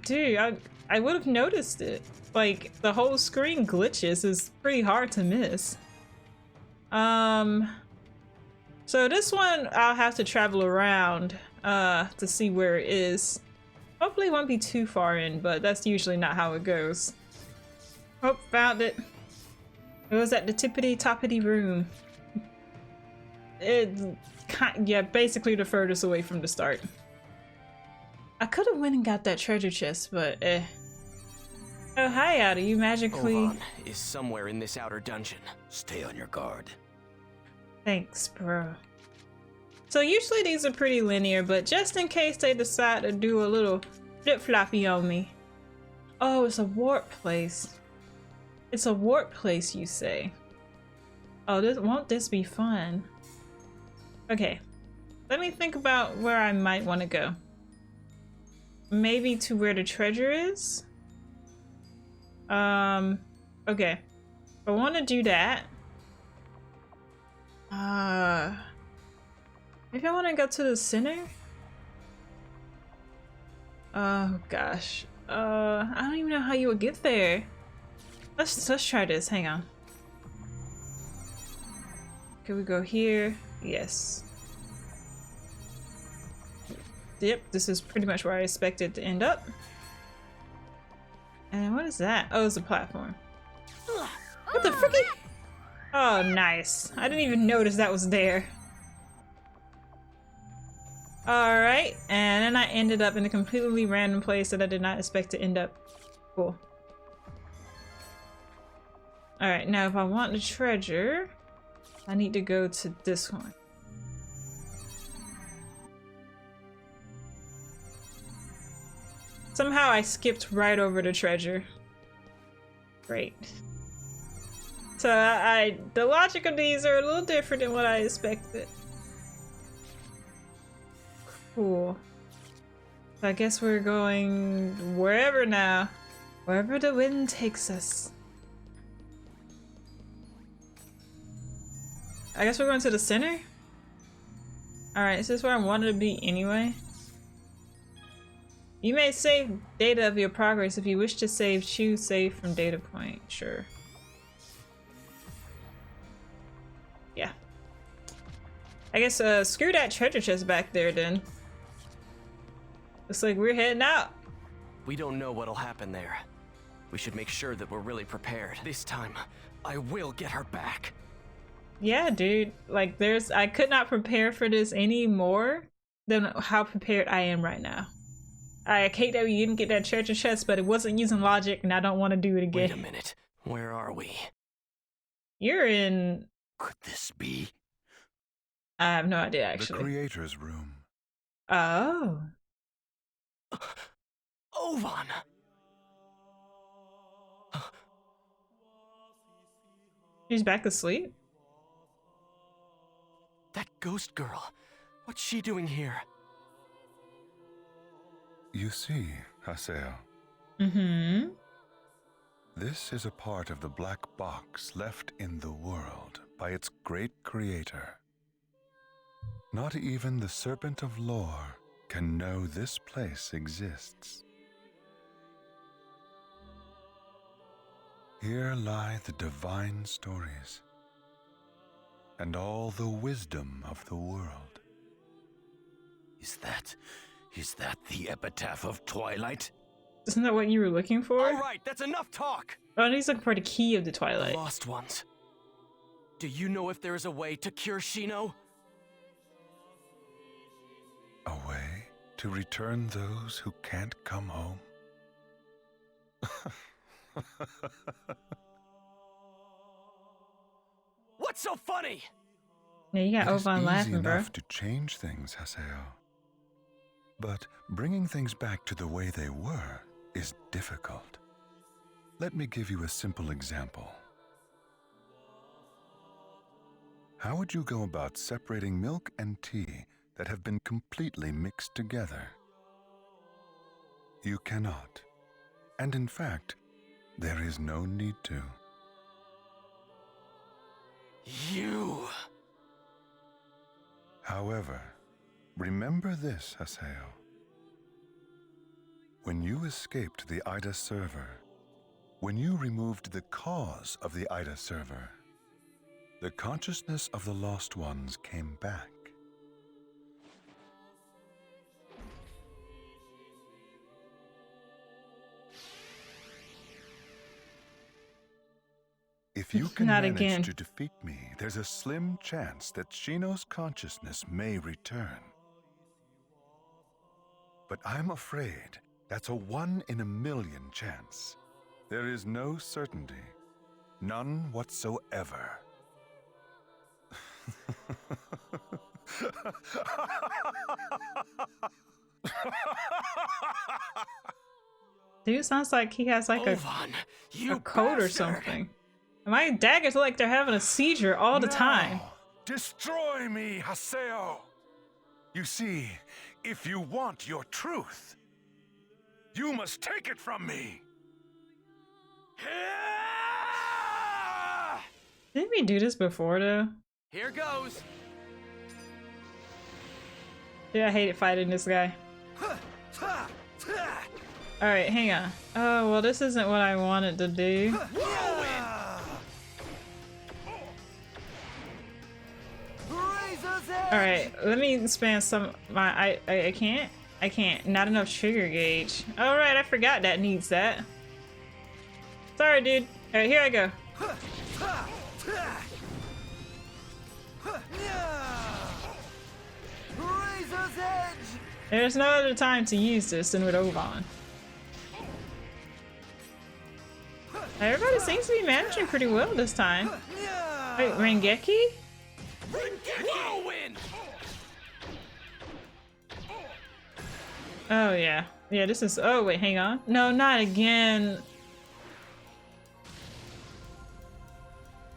Dude, I would have noticed it. Like, the whole screen glitches is pretty hard to miss. So this one I'll have to travel around to see where it is. Hopefully it won't be too far in, but that's usually not how it goes. Oh, found it. It was at the tippity-toppity room. Yeah, basically the furthest away from the start. I could have went and got that treasure chest, but eh. Oh, hi, Ada. You magically... Ovan is somewhere in this outer dungeon. Stay on your guard. Thanks, bro. So usually these are pretty linear, but just in case they decide to do a little flip-floppy on me. Oh, it's a warp place. It's a warp place, you say? Oh, won't this be fun? Okay, let me think about where I might want to go. Maybe to where the treasure is? Okay. I want to do that. Maybe I want to go to the center? Oh gosh. I don't even know how you would get there. Let's try this. Hang on. Can we go here? Yes. Yep, this is pretty much where I expected to end up. And what is that? Oh, it's a platform. What the frickin'? Oh, nice. I didn't even notice that was there. Alright, and then I ended up in a completely random place that I did not expect to end up. Cool. Alright, now if I want the treasure, I need to go to this one. Somehow I skipped right over the treasure. Great. So the logic of these are a little different than what I expected. Cool. So I guess we're going wherever now. Wherever the wind takes us. I guess we're going to the center? Alright, is this where I wanted to be anyway? You may save data of your progress. If you wish to save, choose save from data point. Sure. Yeah. I guess screw that treasure chest back there then. Looks like we're heading out. We don't know what'll happen there. We should make sure that we're really prepared. This time, I will get her back. Yeah, dude. Like, I could not prepare for this any more than how prepared I am right now. I hate that we didn't get that treasure chest, but it wasn't using logic, and I don't want to do it again. Wait a minute. Where are we? You're in... Could this be? I have no idea, actually. The creator's room. Oh. Ovan! She's back asleep? That ghost girl. What's she doing here? You see, Haseo. Mm-hmm. This is a part of the black box left in the world by its great creator. Not even the Serpent of Lore can know this place exists. Here lie the divine stories and all the wisdom of the world. Is that the epitaph of Twilight? Isn't that what you were looking for? All right, that's enough talk. Oh, he's looking for the key of the Twilight. The lost ones. Do you know if there is a way to cure Shino? A way to return those who can't come home? What's so funny? Yeah, you got Ovan laughing, easy bro. enough to change things, Haseo. But bringing things back to the way they were is difficult. Let me give you a simple example. How would you go about separating milk and tea that have been completely mixed together? You cannot. And in fact, there is no need to. You... However, remember this, Haseo. When you escaped the Ida server, when you removed the cause of the Ida server, the consciousness of the Lost Ones came back. If you can manage to defeat me, there's a slim chance that Shino's consciousness may return. But I'm afraid that's a 1 in a million chance. There is no certainty. None whatsoever. Dude sounds like he has like Ovan, a cold or something. My daggers look like they're having a seizure all the time. Destroy me, Haseo! You see, if you want your truth, you must take it from me! Didn't we do this before though? Here goes. Yeah, I hated fighting this guy. Alright, hang on. Oh, well this isn't what I wanted to do. Alright, let me spam some my I can't. I can't. Not enough trigger gauge. Alright, I forgot that needs that. Sorry, dude. Alright, here I go. There's no other time to use this than with Ovan. Everybody seems to be managing pretty well this time. Wait, Rengeki? Whirlwind! Oh yeah. Yeah, this is- oh wait, hang on. No, not again.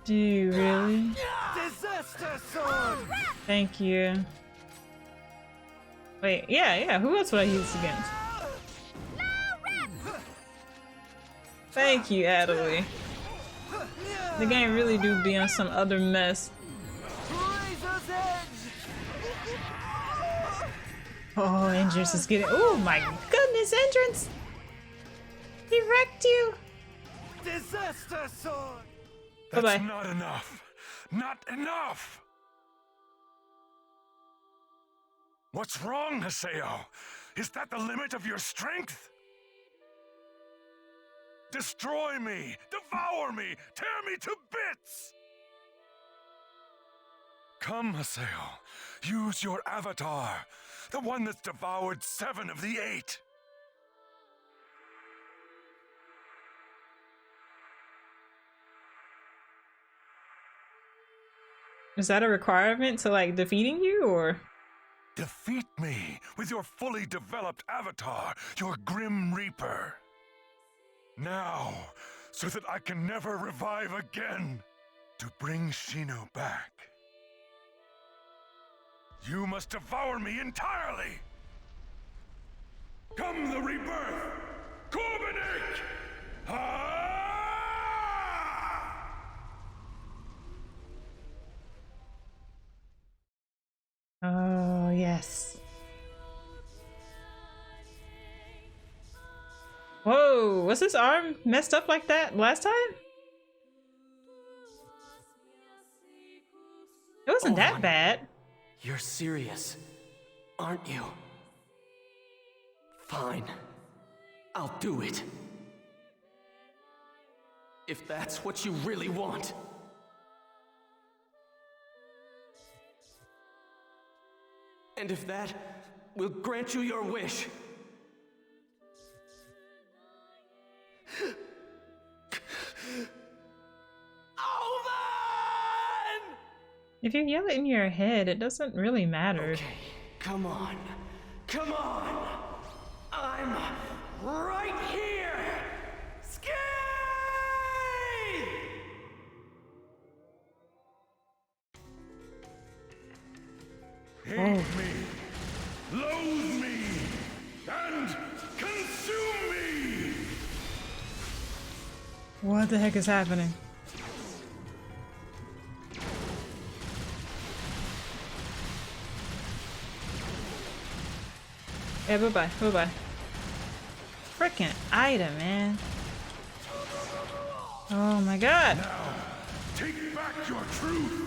Do you really? Disaster sword! Thank you. Wait, yeah, who else would I use this against? Thank you, Adley. The game really do be on some other mess. Oh, Entrance is getting- oh my goodness, Entrance! He wrecked you! Disaster sword! That's Bye-bye. not enough. Not enough! What's wrong, Haseo? Is that the limit of your strength? Destroy me! Devour me! Tear me to bits! Come, Haseo. Use your avatar. The one that's devoured 7 of the 8. Is that a requirement to like defeating you or? Defeat me with your fully developed avatar, your Grim Reaper. Now, so that I can never revive again. To bring Shino back, you must devour me entirely! Come the Rebirth! Korbanik! Oh, yes. Whoa, was his arm messed up like that last time? It wasn't that bad. You're serious, aren't you? Fine. I'll do it. If that's what you really want. And if that will grant you your wish. If you yell it in your head, it doesn't really matter. Okay, come on. Come on! I'm right here! Skate! Hate me, loathe me, and consume me! What the heck is happening? Yeah, bye-bye, bye-bye. Frickin' item, man. Oh my god! Now, take back your truth!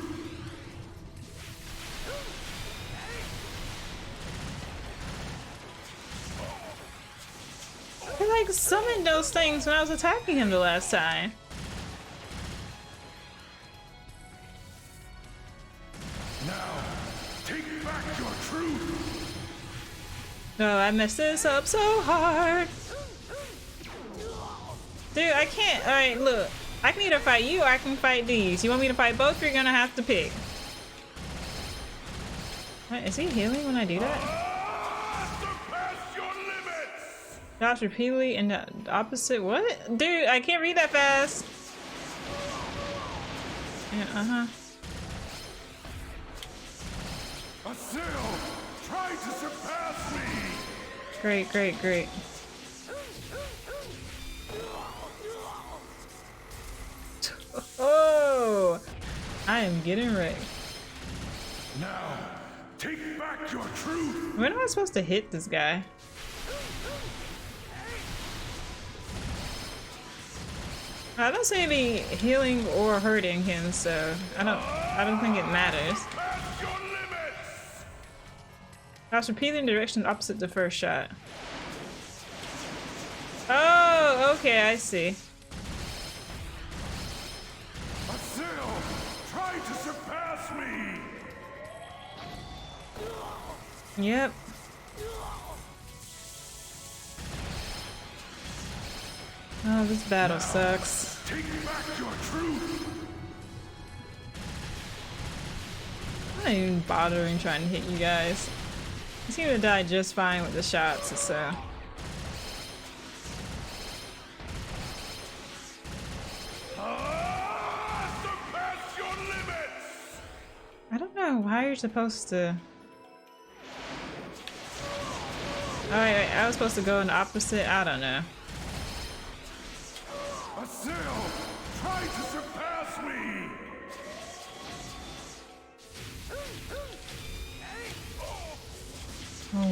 I like summoned those things when I was attacking him the last time. Now, take back your truth! No, I messed this up so hard. Dude, I can't. Alright, look. I can either fight you or I can fight these. You want me to fight both? You're gonna have to pick. Wait, is he healing when I do that? Surpass your limits! Dodge repeatedly in the opposite. What? Dude, I can't read that fast. Yeah, Asil, try to surpass me! Great, great, great. I am getting wrecked. Now, take back your truth. When am I supposed to hit this guy? I don't see any healing or hurting him, so I don't think it matters. I was repeating the direction opposite the first shot. Oh, okay, I see. Try to surpass me. Yep. Oh, this battle sucks. Take back your truth. I'm not even bothering trying to hit you guys. You seem to die just fine with the shots, so. Surpass your limits. I don't know why you're supposed to. Oh, wait, I was supposed to go in the opposite? I don't know. Try to surpass me.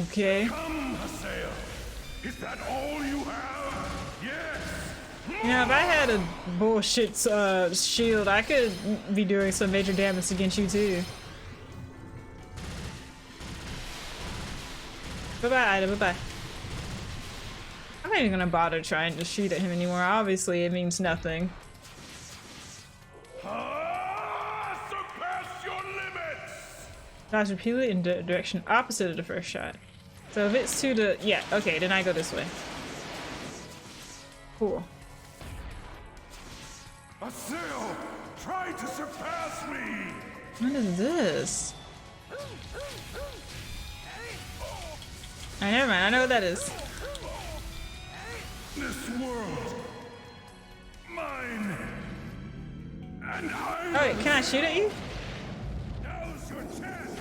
Okay. Come, Hasael. Is that all you have? Yes. You know, if I had a bullshit shield, I could be doing some major damage against you too. Bye-bye, Ida, bye-bye. I'm not even gonna bother trying to shoot at him anymore. Obviously, it means nothing. Surpass your limits. Dodge repeatedly in the direction opposite of the first shot. So if it's to the... yeah, okay, then I go this way. Cool. Hasael, try to surpass me. What is this? Alright, never mind, I know what that is. This world, mine, and I. Oh wait, can I shoot at you? Now's your chance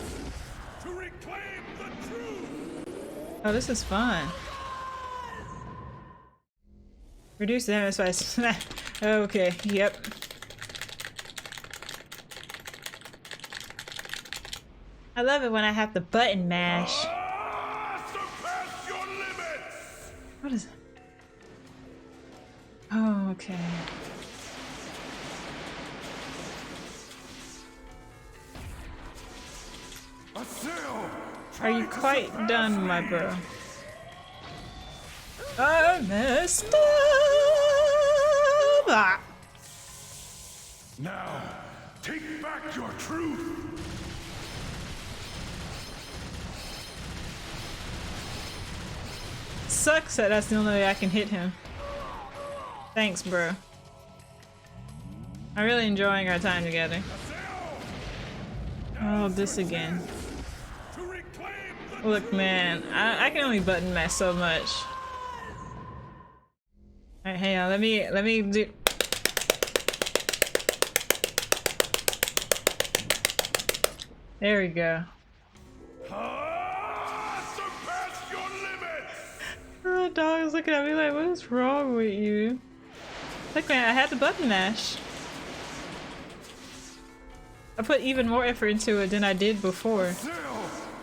to reclaim the truth. Oh, this is fun. Reduce damage by okay, yep. I love it when I have the button mash. Surpass your limits. What is it? Oh, okay. Are you quite done, my bro? I messed up! Ah. Now, take back your truth. Sucks that that's the only way I can hit him. Thanks, bro. I'm really enjoying our time together. Oh, this again. Look, man, I can only button mash so much. Alright, hang on, let me do... There we go. Surpass your limits. The dog is looking at me like, what is wrong with you? Look, man, I had the button mash. I put even more effort into it than I did before.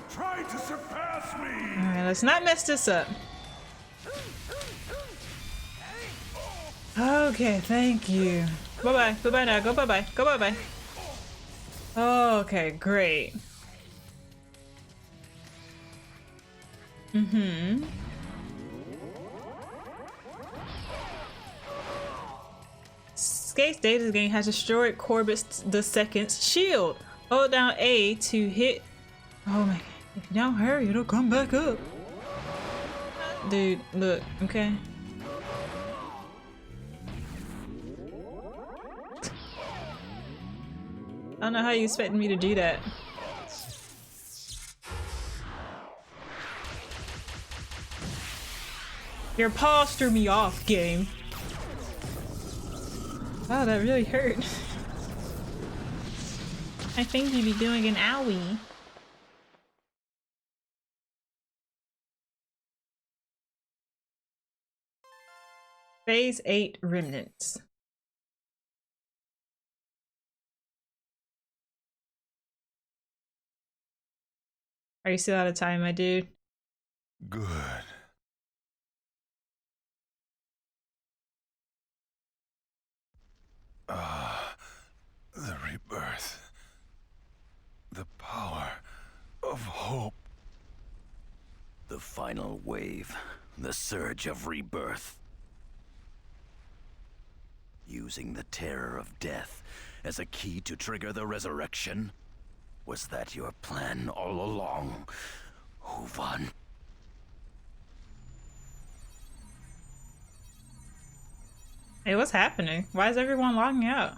Try to surpass me. Alright, let's not mess this up. Okay, thank you. Bye-bye. Bye-bye now. Go bye-bye. Go bye-bye. Okay, great. Mm-hmm. Skate's data game has destroyed Corbett II's shield. Hold down A to hit. Oh my god. If you don't hurry, it'll come back up. Dude, look, okay? I don't know how you expected me to do that. Your paws threw me off, game. Wow, that really hurt. I think you'd be doing an owie. Phase 8 Remnants. Are you still out of time, my dude? Good. The rebirth. The power of hope. The final wave. The surge of rebirth. Using the terror of death as a key to trigger the resurrection? Was that your plan all along, Ovan? Hey, what's happening? Why is everyone logging out?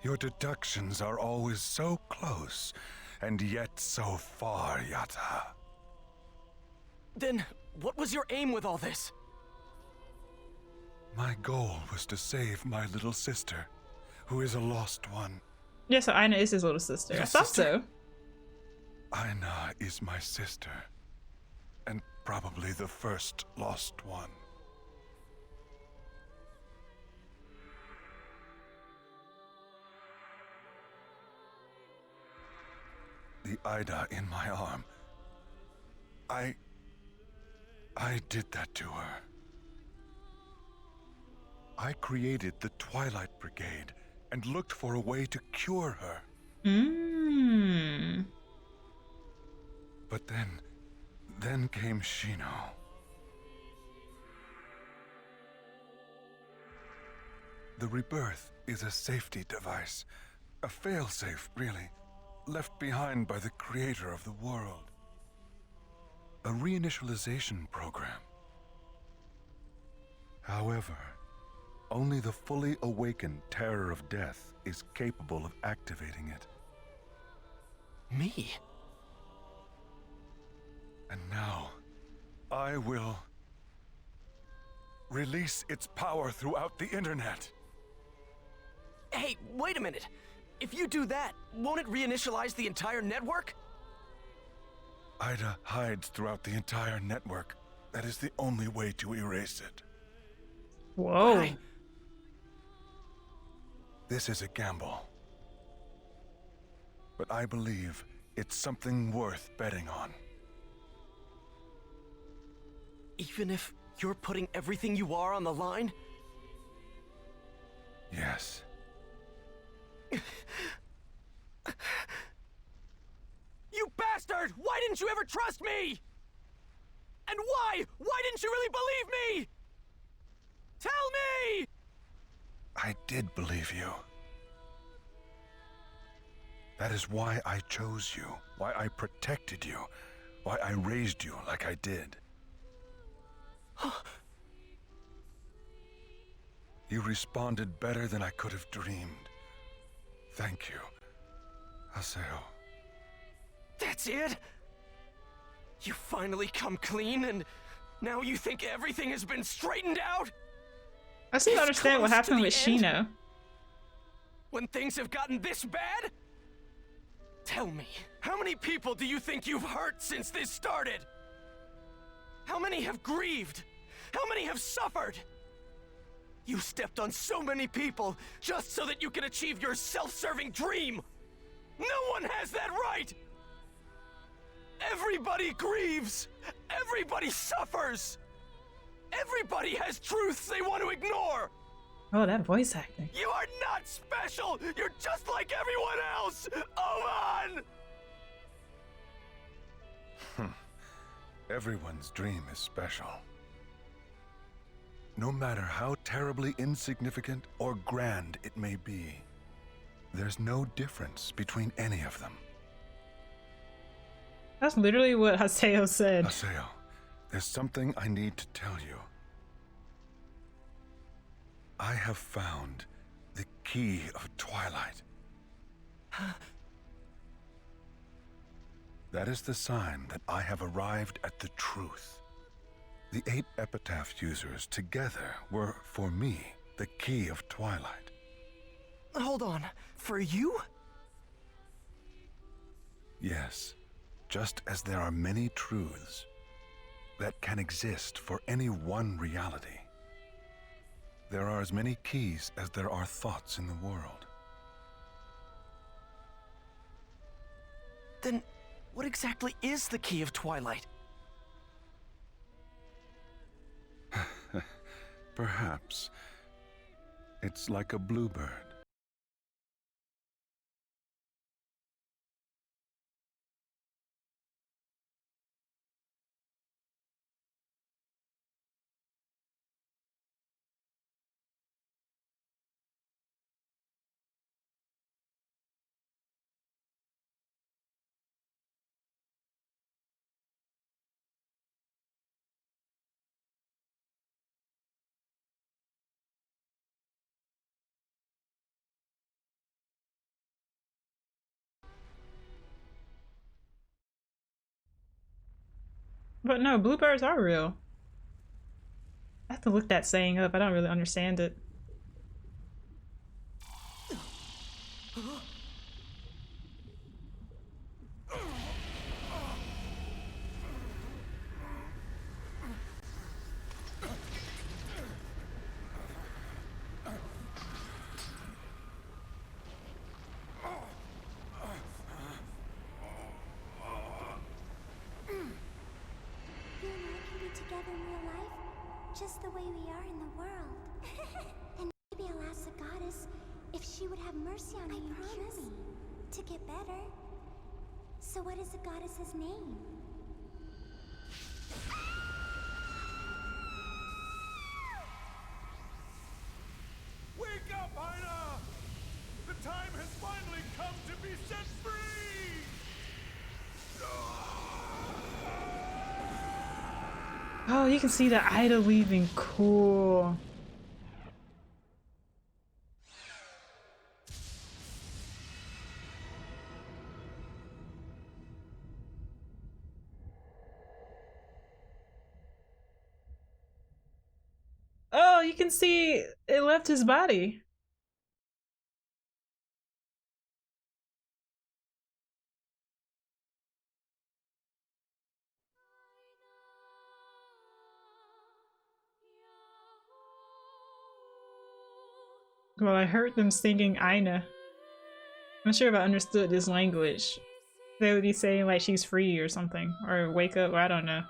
Your deductions are always so close, and yet so far, Yata. Then, what was your aim with all this? My goal was to save my little sister, who is a lost one. Yeah, so Aina is his little sister. I thought so. Aina is my sister, and probably the first lost one. The Ida in my arm. I did that to her. I created the Twilight Brigade and looked for a way to cure her. But then came Shino. The Rebirth is a safety device, a failsafe, really, left behind by the creator of the world. A reinitialization program. However, only the fully awakened terror of death is capable of activating it. Me? And now, I will release its power throughout the internet. Hey, wait a minute. If you do that, won't it reinitialize the entire network? Ida hides throughout the entire network. That is the only way to erase it. Whoa. This is a gamble. But I believe it's something worth betting on. Even if you're putting everything you are on the line? Yes. You bastard! Why didn't you ever trust me? And why? Why didn't you really believe me? Tell me! I did believe you. That is why I chose you, why I protected you, why I raised you like I did. You responded better than I could have dreamed. Thank you, Haseo. That's it? You finally come clean, and now you think everything has been straightened out? I still don't understand what happened with Shino. When things have gotten this bad? Tell me, how many people do you think you've hurt since this started? How many have grieved? How many have suffered? You stepped on so many people just so that you can achieve your self-serving dream! No one has that right! Everybody grieves! Everybody suffers! Everybody has truths they want to ignore! Oh, that voice acting. You are not special! You're just like everyone else! Oman! Everyone's dream is special. No matter how terribly insignificant or grand it may be, there's no difference between any of them. That's literally what Haseo said. Haseo, there's something I need to tell you. I have found the key of Twilight. That is the sign that I have arrived at the truth. The 8 epitaph users together were, for me, the key of Twilight. Hold on, for you? Yes, just as there are many truths that can exist for any one reality, there are as many keys as there are thoughts in the world. Then what exactly is the Key of Twilight? Perhaps. It's like a bluebird. But no, bluebirds are real. I have to look that saying up. I don't really understand it. Together in real life, just the way we are in the world. And maybe I'll ask the goddess if she would have mercy on me and cure me to get better. So what is the goddess's name? Wake up, Aina! The time has finally come to be set free! Oh, you can see the Ida leaving. Cool. Oh, you can see it left his body. Well, I heard them singing Aina. I'm not sure if I understood this language. They would be saying like she's free or something, or wake up, or I don't know.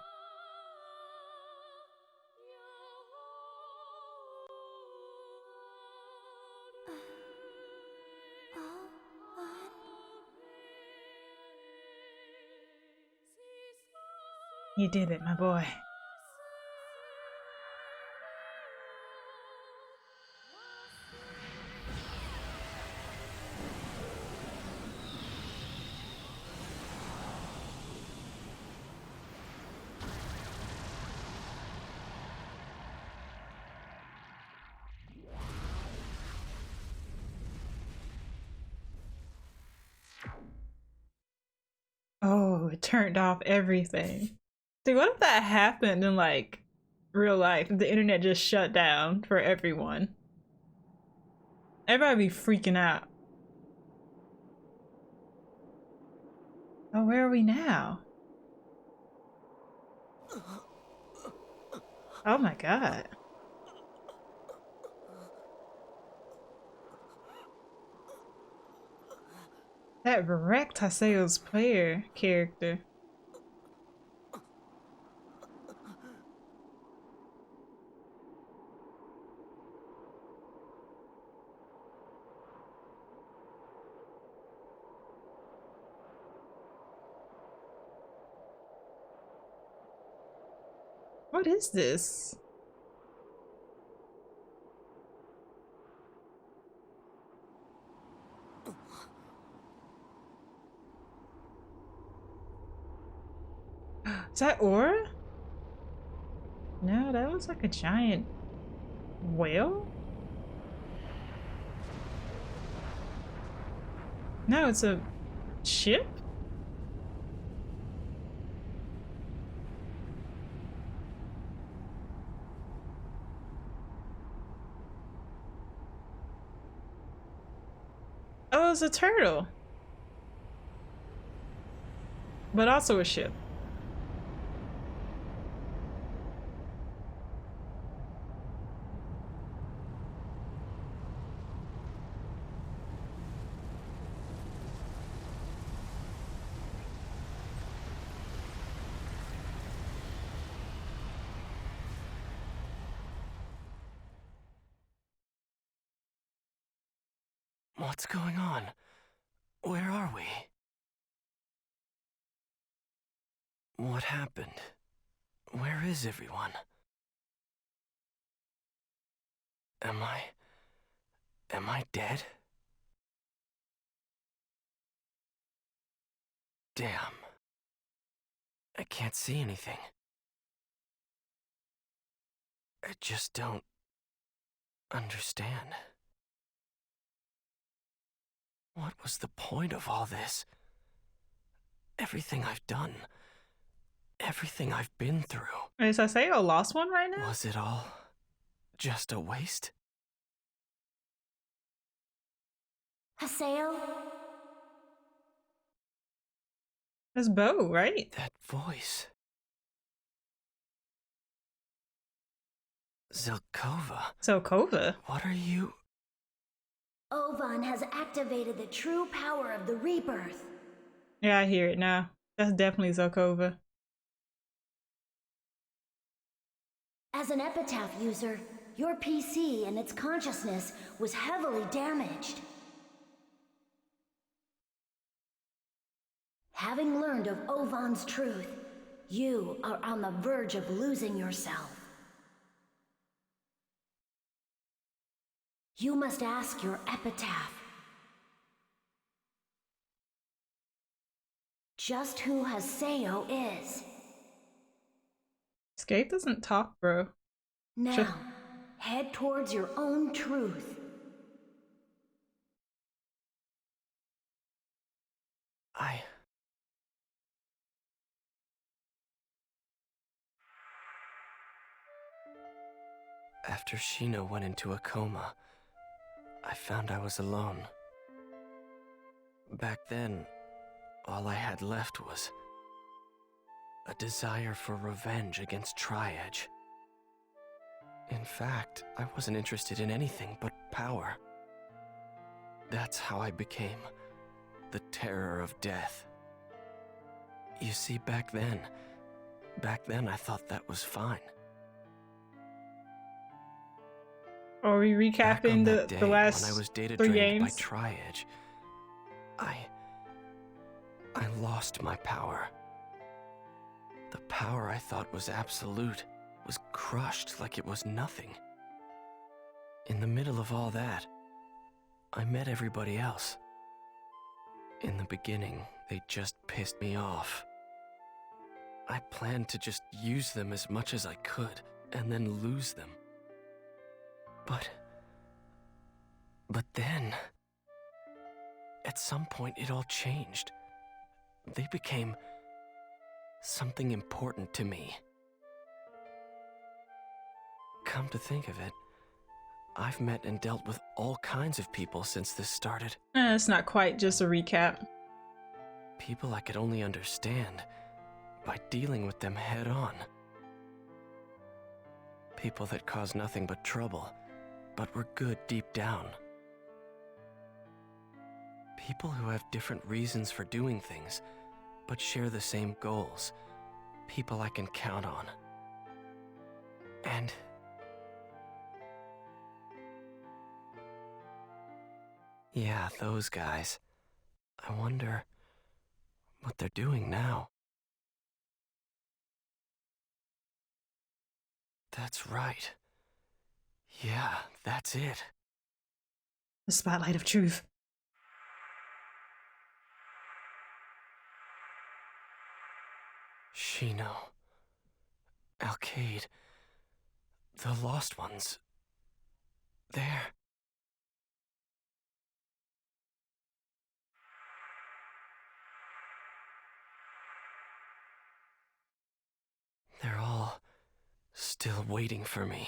You did it, my boy. Oh, it turned off everything. See, what if that happened in like real life? If the internet just shut down for everyone. Everybody be freaking out. Oh, where are we now? Oh my god. That wrecked Haseo's player character. What is this? Is that Aura? No, that looks like a giant whale? No, it's a ship? Oh, it's a turtle. But also a ship. What's going on? Where are we? What happened? Where is everyone? Am I dead? Damn. I can't see anything. I just don't understand. What was the point of all this? Everything I've done, everything I've been through. Is Haseo lost one right now? Was it all just a waste? Haseo? That's Bo, right? That voice. Zelkova? What are you? Ovan has activated the true power of the Rebirth. Yeah, I hear it now. That's definitely Zelkova. As an Epitaph user, your PC and its consciousness was heavily damaged. Having learned of Ovan's truth, you are on the verge of losing yourself. You must ask your Epitaph, just who Haseo is. Skate doesn't talk, bro. Now, head towards your own truth. After Shino went into a coma, I found I was alone. Back then, all I had left was a desire for revenge against Tri-Edge. In fact, I wasn't interested in anything but power. That's how I became the terror of death. You see, back then I thought that was fine. Are we recapping the last when I was data 3 drained by games? Tri-Edge, I lost my power. The power I thought was absolute was crushed like it was nothing. In the middle of all that, I met everybody else. In the beginning, they just pissed me off. I planned to just use them as much as I could, and then lose them. But then, at some point it all changed. They became something important to me. Come to think of it, I've met and dealt with all kinds of people since this started. It's not quite just a recap. People I could only understand by dealing with them head on. People that caused nothing but trouble, but were good deep down. People who have different reasons for doing things, but share the same goals. People I can count on. And yeah, those guys. I wonder what they're doing now. That's right. Yeah, that's it. The spotlight of truth. Shino. Alcade. The Lost Ones. There. They're all still waiting for me.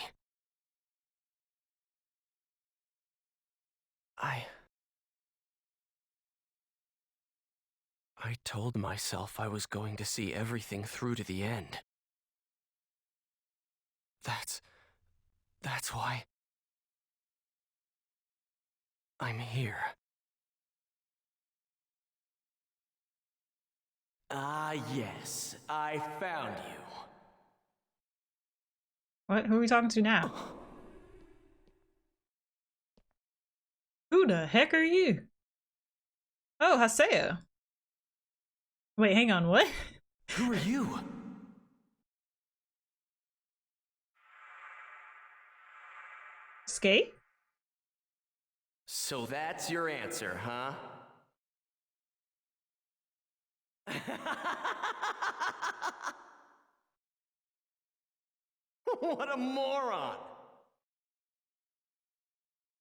I told myself I was going to see everything through to the end. That's why I'm here. Ah, yes, I found you. What? Who are we talking to now? Who the heck are you? Oh, Haseo. Wait, hang on, what? Who are you? Skate? So that's your answer, huh? What a moron!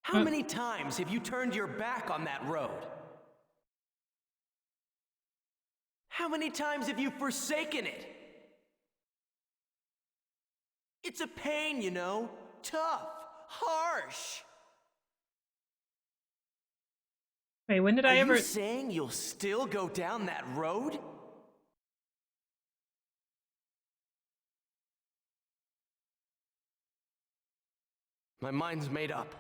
How many times have you turned your back on that road? How many times have you forsaken it? It's a pain, you know. Tough, harsh. Wait, when did I ever... Are you saying you'll still go down that road? My mind's made up.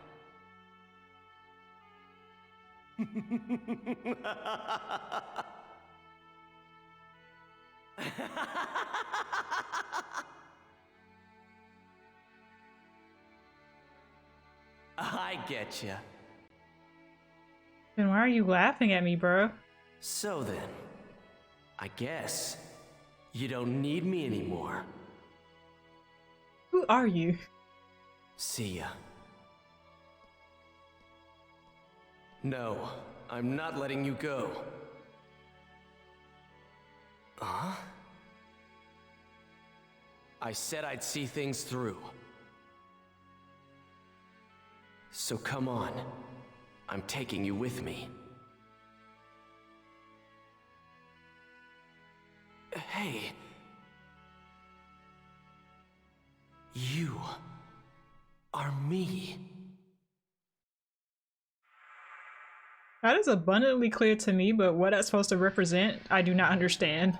I getcha. Then why are you laughing at me, bro? So then, I guess you don't need me anymore. Who are you? See ya. No, I'm not letting you go. Huh? I said I'd see things through. So come on. I'm taking you with me. Hey. You are me. That is abundantly clear to me, but what that's supposed to represent, I do not understand.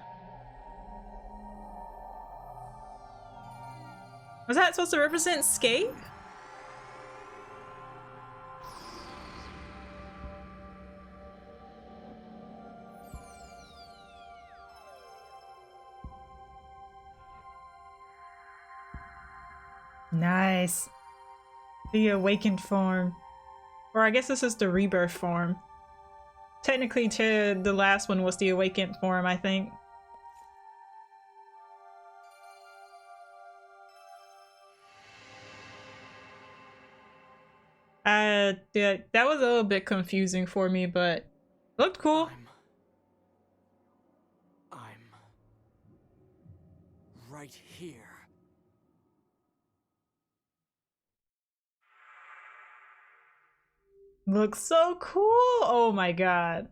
Was that supposed to represent Skate? Nice. The awakened form. Or I guess this is the rebirth form. Technically, the last one was the awakened form, I think. Yeah, that was a little bit confusing for me, but looked cool. I'm right here. Looks so cool! Oh my god.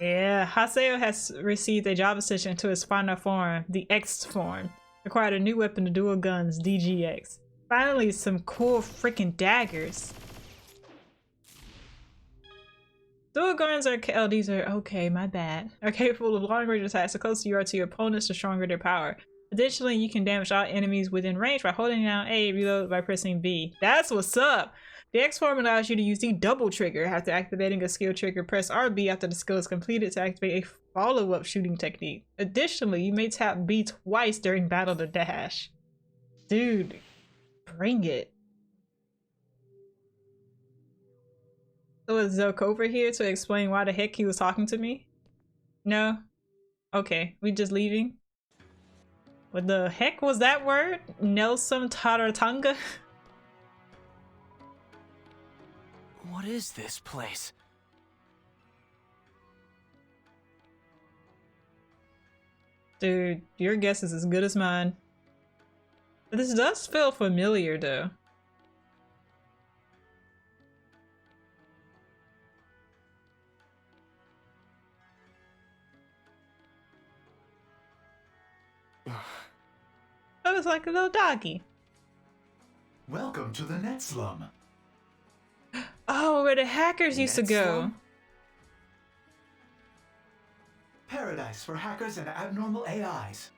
Yeah, Haseo has received a job ascension to his final form, the X form. Acquired a new weapon to dual guns, DGX. Finally, some cool freaking daggers. Dual guns are these are okay, my bad. Are capable of long range attacks. The closer you are to your opponents, the stronger their power. Additionally, you can damage all enemies within range by holding down A, reload by pressing B. That's what's up! The X form allows you to use the double trigger. After activating a skill trigger, press RB after the skill is completed to activate a follow-up shooting technique. Additionally, you may tap B twice during battle to dash. Dude, bring it. So is Zook over here to explain why the heck he was talking to me? No? Okay, we just leaving? What the heck was that word? Nelson Taratanga? What is this place? Dude, your guess is as good as mine. But this does feel familiar though. That was like a little doggy. Welcome to the Net Slum. Oh, where the hackers used to go. Slum? Paradise for hackers and abnormal AIs.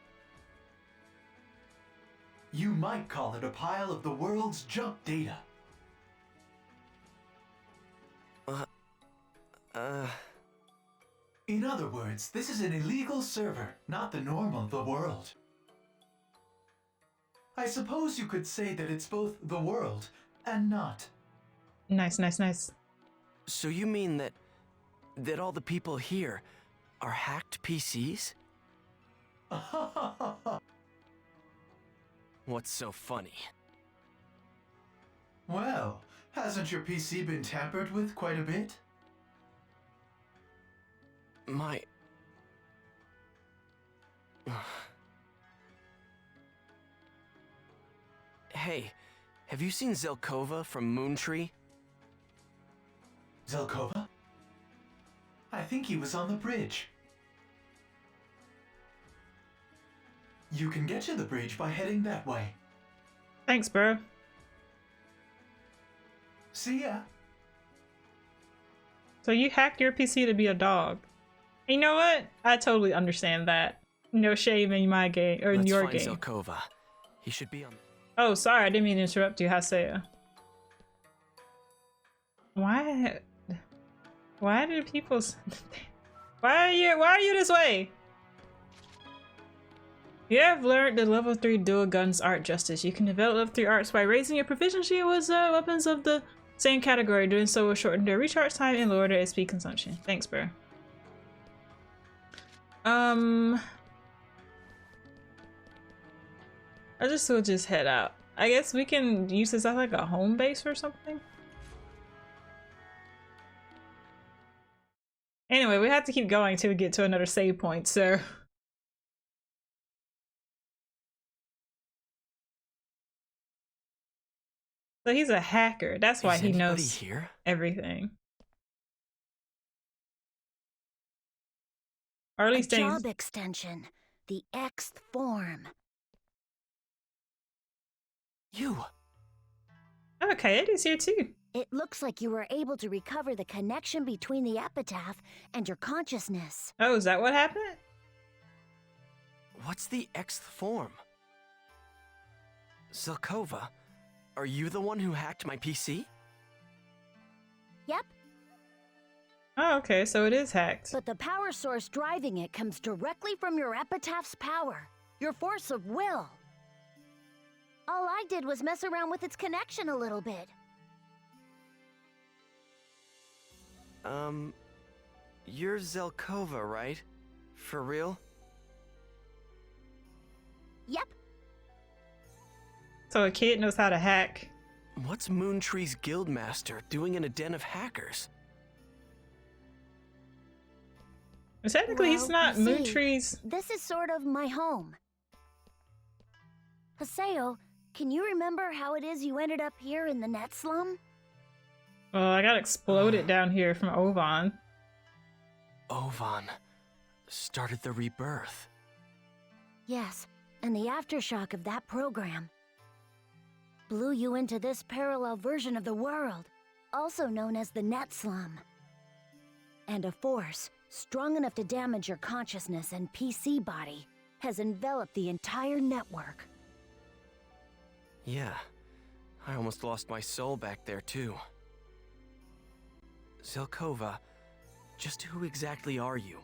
You might call it a pile of the world's junk data. In other words, this is an illegal server, not the norm of the world. I suppose you could say that it's both the world and not. Nice, nice, nice. So you mean that all the people here are hacked PCs? What's so funny? Well, hasn't your PC been tampered with quite a bit? My... Hey, have you seen Zelkova from Moontree? Zelkova? I think he was on the bridge. You can get to the bridge by heading that way. Thanks, bro. See ya. So you hacked your PC to be a dog. You know what? I totally understand that. No shame in my game or in your game. Let's find Zelkova. He should be on. Oh, sorry, I didn't mean to interrupt you, Haseo. Why do people? Why are you this way? You have learned the level 3 dual guns art justice. You can develop level 3 arts by raising your proficiency with weapons of the same category. Doing so will shorten their recharge time and lower their SP consumption. Thanks, bro. I will just head out. I guess we can use this as like a home base or something. Anyway, we have to keep going till we get to another save point, so. So he's a hacker. That's why he knows everything. Or at least a job extension. The Xth form. You. Okay, Eddie's here too. It looks like you were able to recover the connection between the epitaph and your consciousness. Oh, is that what happened? What's the Xth form? Zelkova, are you the one who hacked my PC? Yep. Oh, okay, so it is hacked. But the power source driving it comes directly from your epitaph's power, your force of will. All I did was mess around with its connection a little bit. You're Zelkova, right? For real? Yep. So a kid knows how to hack. What's Moontree's guildmaster doing in a den of hackers? Technically, he's not Moontree's. This is sort of my home. Haseo, can you remember how it is you ended up here in the net slum? Well, I got exploded down here from Ovan. Ovan started the Rebirth. Yes, and the aftershock of that program blew you into this parallel version of the world, also known as the net slum. And a force strong enough to damage your consciousness and PC body has enveloped the entire network. Yeah, I almost lost my soul back there too. Zelkova, just who exactly are you?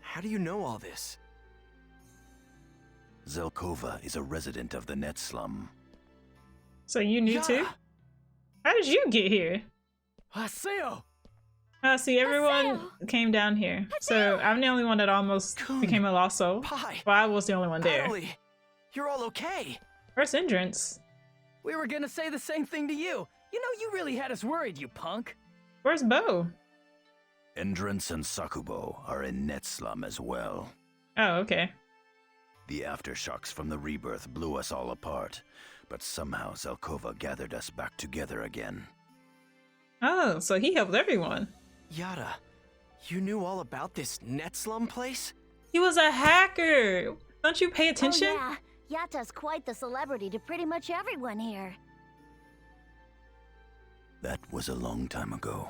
How do you know all this? Zelkova is a resident of the net slum. So you knew too? How did you get here? Haseo! See, everyone came down here. So I'm the only one that almost became a lost soul. Well, I was the only one there. Natalie, you're all okay. Where's Entrance? We were gonna say the same thing to you. You know, you really had us worried, you punk. Where's Bo? Entrance and Sakubo are in net slum as well. Oh, okay. The aftershocks from the Rebirth blew us all apart, but somehow Zelkova gathered us back together again. Oh, so he helped everyone. Yada, you knew all about this net slum place? He was a hacker! Don't you pay attention? Oh yeah, Yata's quite the celebrity to pretty much everyone here. That was a long time ago.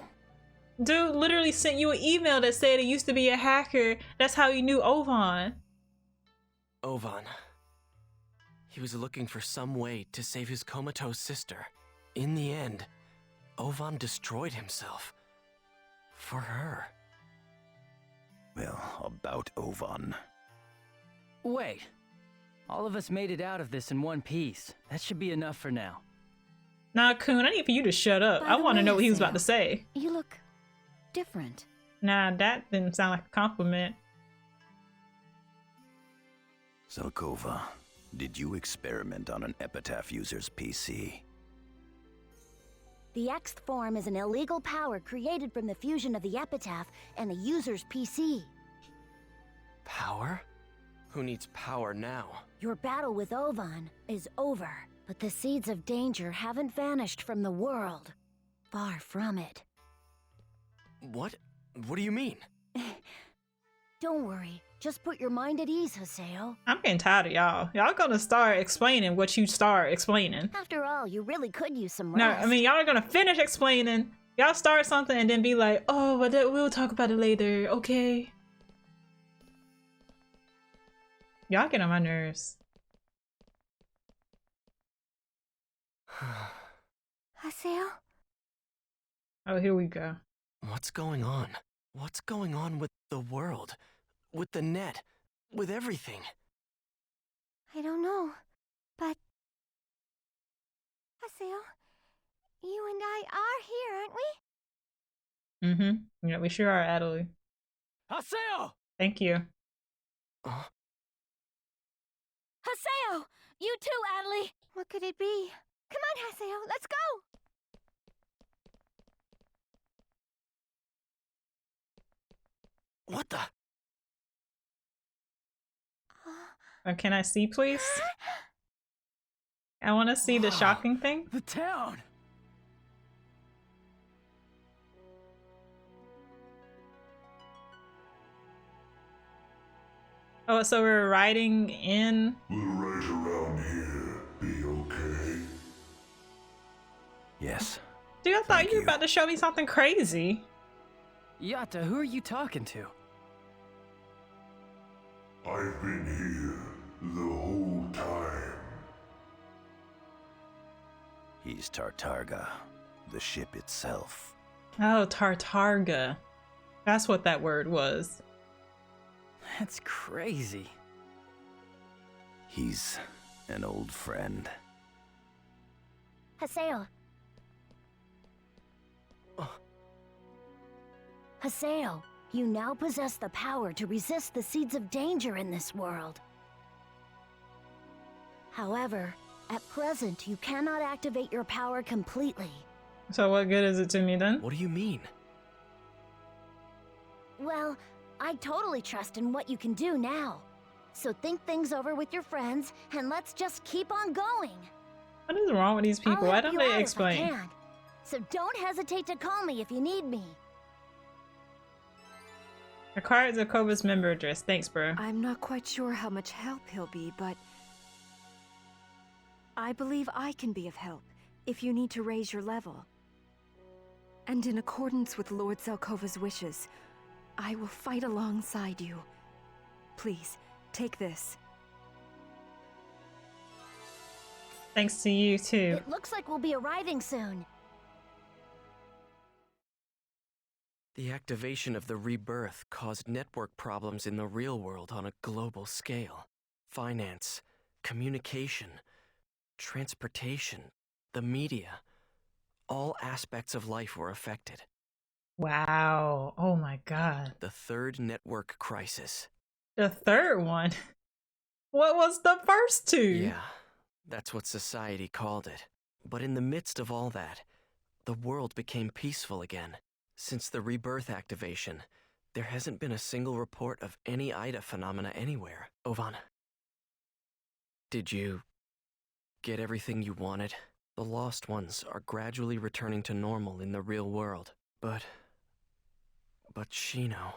Dude literally sent you an email that said he used to be a hacker. That's how he knew Ovan. Ovan. He was looking for some way to save his comatose sister. In the end, Ovan destroyed himself. For her. Well, about Ovan. Wait. All of us made it out of this in one piece. That should be enough for now. Nah, Kun, I need for you to shut up. I want to know what he was about to say. You look different. Nah, that didn't sound like a compliment. Zelkova, did you experiment on an Epitaph user's PC? The Xth form is an illegal power created from the fusion of the Epitaph and the user's PC. Power? Who needs power now? Your battle with Ovan is over, but the seeds of danger haven't vanished from the world. Far from it. What? What do you mean? Don't worry. Just put your mind at ease, Haseo. I'm getting tired of y'all. Y'all gonna start explaining what you start explaining. After all, you really could use some rest. No, I mean, y'all are gonna finish explaining. Y'all start something and then be like, oh, but we'll talk about it later, okay? Y'all get on my nerves. Haseo? Oh, here we go. What's going on? What's going on with the world? With the net? With everything? I don't know, but... Haseo, you and I are here, aren't we? Mm-hmm. Yeah, we sure are, Adelie. Haseo! Thank you. Haseo! You too, Adelie! What could it be? Come on, Haseo, let's go! What the? Can I see, please? I want to see the shocking thing. The town! Oh, so we're riding in... Will right around here be okay? Yes. Dude, I thought you were about to show me something crazy. Yatta, who are you talking to? I've been here the whole time. He's Tartarga, the ship itself. Oh, Tartarga. That's what that word was. That's crazy. He's an old friend. Haseo. Haseo, you now possess the power to resist the seeds of danger in this world. However, at present, you cannot activate your power completely. So what good is it to me then? What do you mean? Well, I totally trust in what you can do now. So think things over with your friends, and let's just keep on going. What is wrong with these people? Why don't they explain? So don't hesitate to call me if you need me. Acquired Zelkova's member address. Thanks, bro. I'm not quite sure how much help he'll be, but I believe I can be of help if you need to raise your level. And in accordance with Lord Zelkova's wishes, I will fight alongside you. Please, take this. Thanks to you, too. It looks like we'll be arriving soon. The activation of the Rebirth caused network problems in the real world on a global scale. Finance, communication, transportation, the media. All aspects of life were affected. Wow. Oh my god. The third network crisis. The third one? What was the first two? Yeah, that's what society called it. But in the midst of all that, the world became peaceful again. Since the Rebirth activation, there hasn't been a single report of any Ida phenomena anywhere. Ovan, did you get everything you wanted? The lost ones are gradually returning to normal in the real world. But Shino...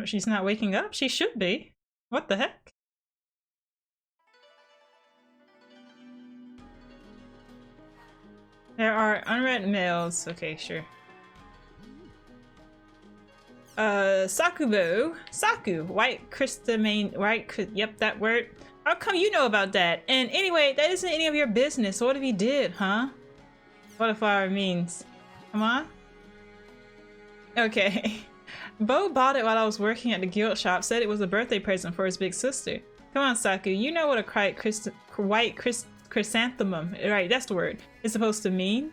She's not waking up? She should be. What the heck? There are unread mails. Okay, sure. Sakubo. Saku. White crystamine. Yep, that word. How come you know about that? And anyway, that isn't any of your business. What if he did, huh? What if flower means? Come on. Okay. Bo bought it while I was working at the guild shop. Said it was a birthday present for his big sister. Come on, Saku. You know what a white chrysanthemum, right, that's the word, is supposed to mean.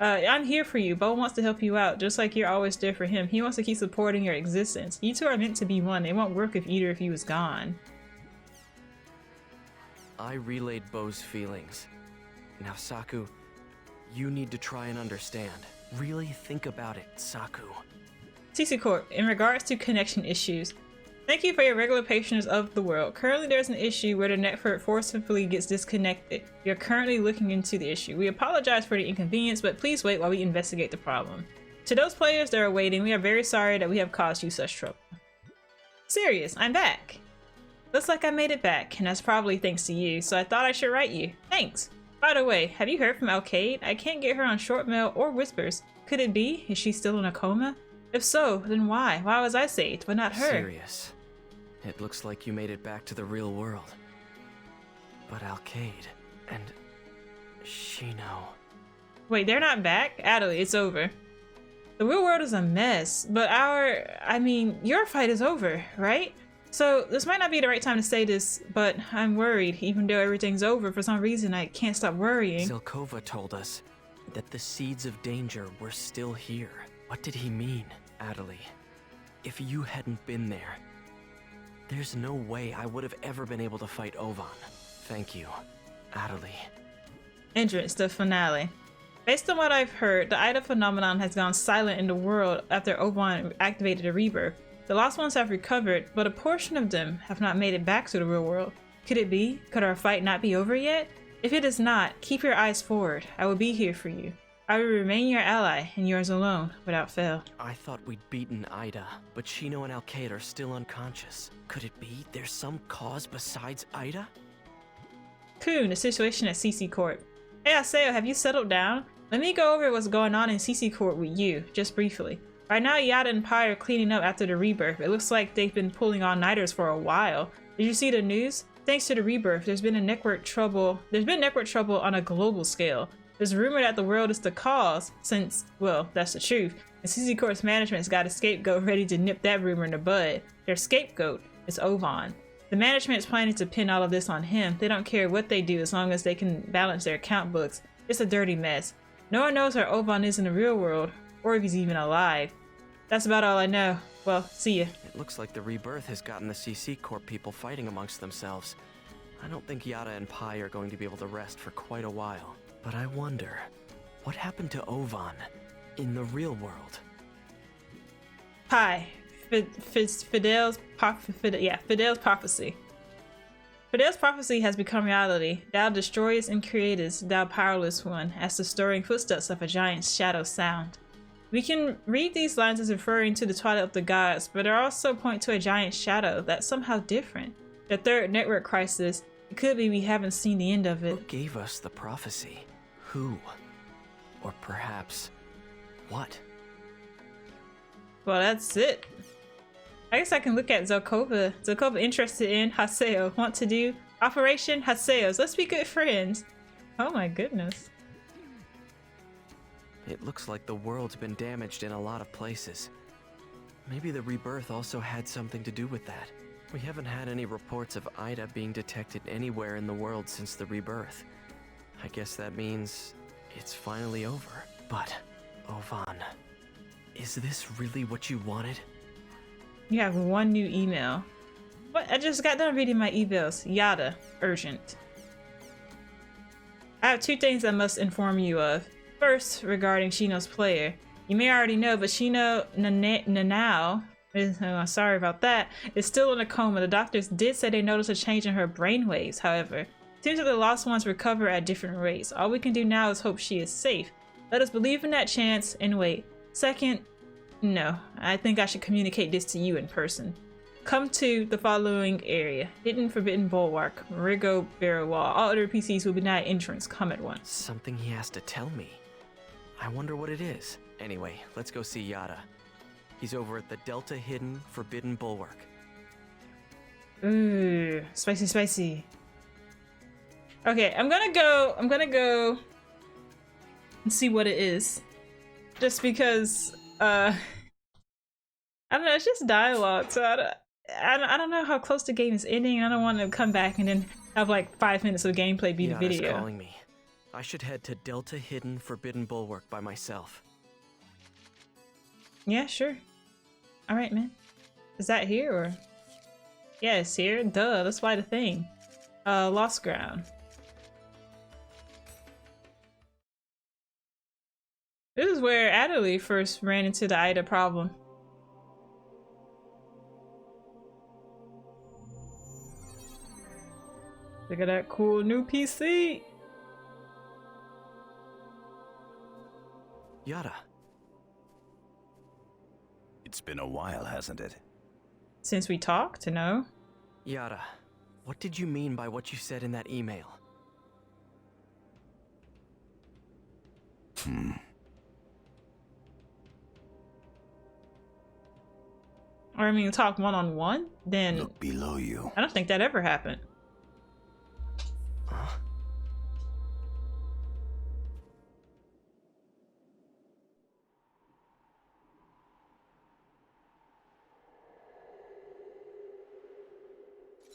I'm here for you. Bo wants to help you out, just like you're always there for him. He wants to keep supporting your existence. You two are meant to be one. It won't work if either of you is gone. I relayed Bo's feelings. Now, Saku, you need to try and understand. Really think about it, Saku. CC Corp, in regards to connection issues, thank you for your regular patience of the world. Currently, there's an issue where the network forcibly gets disconnected. We are currently looking into the issue. We apologize for the inconvenience, but please wait while we investigate the problem. To those players that are waiting, we are very sorry that we have caused you such trouble. Serious, I'm back. Looks like I made it back, and that's probably thanks to you, so I thought I should write you. Thanks. By the way, have you heard from Alcade? I can't get her on short mail or whispers. Could it be? Is she still in a coma? If so, then why? Why was I saved, but not her? Serious. It looks like you made it back to the real world. But Alcade and Shino... Wait, they're not back? Adley, it's over. The real world is a mess, but your fight is over, right? So, this might not be the right time to say this, but I'm worried. Even though everything's over, for some reason I can't stop worrying. Zelkova told us that the seeds of danger were still here. What did he mean, Adley? If you hadn't been there, there's no way I would have ever been able to fight Ovan. Thank you, Adley. Entrance, the finale. Based on what I've heard, the Ida phenomenon has gone silent in the world after Ovan activated the Rebirth. The lost ones have recovered, but a portion of them have not made it back to the real world. Could it be? Could our fight not be over yet? If it is not, keep your eyes forward. I will be here for you. I will remain your ally, and yours alone, without fail. I thought we'd beaten Ida, but Shino and Alcade are still unconscious. Could it be there's some cause besides Ida? Coon, the situation at CC Corp. Hey Aseo, have you settled down? Let me go over what's going on in CC Corp with you, just briefly. Right now, Yada and Pi are cleaning up after the Rebirth. It looks like they've been pulling all-nighters for a while. Did you see the news? Thanks to the Rebirth, there's been network trouble on a global scale. There's a rumor that the world is the cause, since, well, that's the truth. And CC Corp's management's got a scapegoat ready to nip that rumor in the bud. Their scapegoat is Ovan. The management's planning to pin all of this on him. They don't care what they do as long as they can balance their account books. It's a dirty mess. No one knows where Ovan is in the real world, or if he's even alive. That's about all I know. Well, see ya. It looks like the Rebirth has gotten the CC Corp people fighting amongst themselves. I don't think Yada and Pi are going to be able to rest for quite a while. But I wonder, what happened to Ovan in the real world? Pi. Fidel's prophecy. Fidel's prophecy has become reality. Thou destroyest and createst, thou powerless one, as the stirring footsteps of a giant's shadow sound. We can read these lines as referring to the twilight of the gods, but they also point to a giant shadow that's somehow different. The third network crisis, it could be we haven't seen the end of it. Who gave us the prophecy? Who? Or perhaps, what? Well, that's it. I guess I can look at Zelkova. Zelkova interested in Haseo. Want to do Operation Haseos. Let's be good friends. Oh my goodness. It looks like the world's been damaged in a lot of places. Maybe the Rebirth also had something to do with that. We haven't had any reports of Ida being detected anywhere in the world since the Rebirth. I guess that means it's finally over. But, Ovan, is this really what you wanted? You have one new email. What? I just got done reading my emails. Yada. Urgent. I have two things I must inform you of. First, regarding Shino's player. You may already know, but Shino Nanao, sorry about that, is still in a coma. The doctors did say they noticed a change in her brainwaves, however. Seems that the lost ones recover at different rates. All we can do now is hope she is safe. Let us believe in that chance and wait. Second, no, I think I should communicate this to you in person. Come to the following area. Hidden Forbidden Bulwark, Rigo Barrow Wall. All other PCs will be denied entrance. Come at once. Something he has to tell me. I wonder what it is. Anyway, let's go see Yada. He's over at the Delta Hidden Forbidden Bulwark. Ooh, spicy, spicy. Okay, I'm gonna go and see what it is. Just because, I don't know, it's just dialogue, so I don't know how close the game is ending. I don't want to come back and then have like 5 minutes of gameplay be the Yada's video. calling me. I should head to Delta Hidden Forbidden Bulwark by myself. Yeah, sure. All right, man. Is that here or? Yeah, it's here. Duh, that's why the thing. Lost ground. This is where Adderley first ran into the Ida problem. Look at that cool new PC. Yada. It's been a while, hasn't it? Since we talked, to know. Yada, what did you mean by what you said in that email? Or I mean, talk one-on-one? Then look below you. I don't think that ever happened.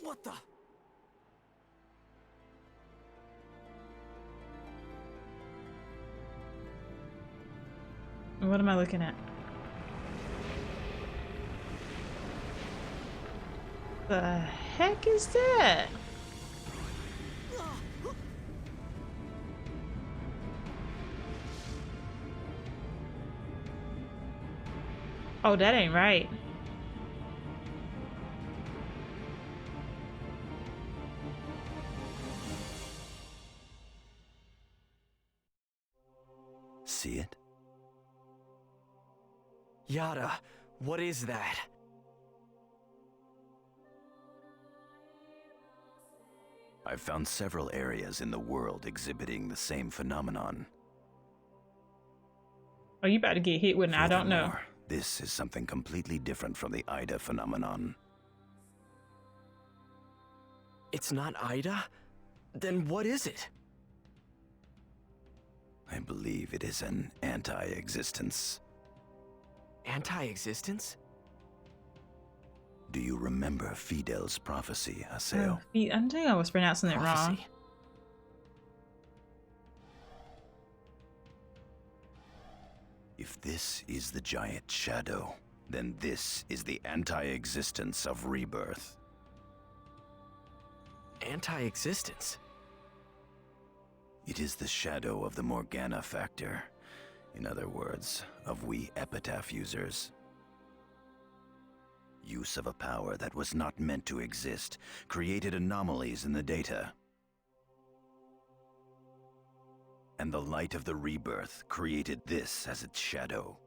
What the? What am I looking at? The heck is that? Oh, that ain't right. See it? Yada, what is that? I've found several areas in the world exhibiting the same phenomenon. Oh, you about to get hit with an I don't know. This is something completely different from the Ida phenomenon. It's not Ida? Then what is it? I believe it is an anti-existence. Anti-existence? Do you remember Fidel's prophecy, Haseo? I think I was pronouncing it wrong. If this is the giant shadow, then this is the anti-existence of Rebirth. Anti-existence? It is the shadow of the Morgana factor. In other words, of we epitaph users. Use of a power that was not meant to exist created anomalies in the data. And the light of the Rebirth created this as its shadow.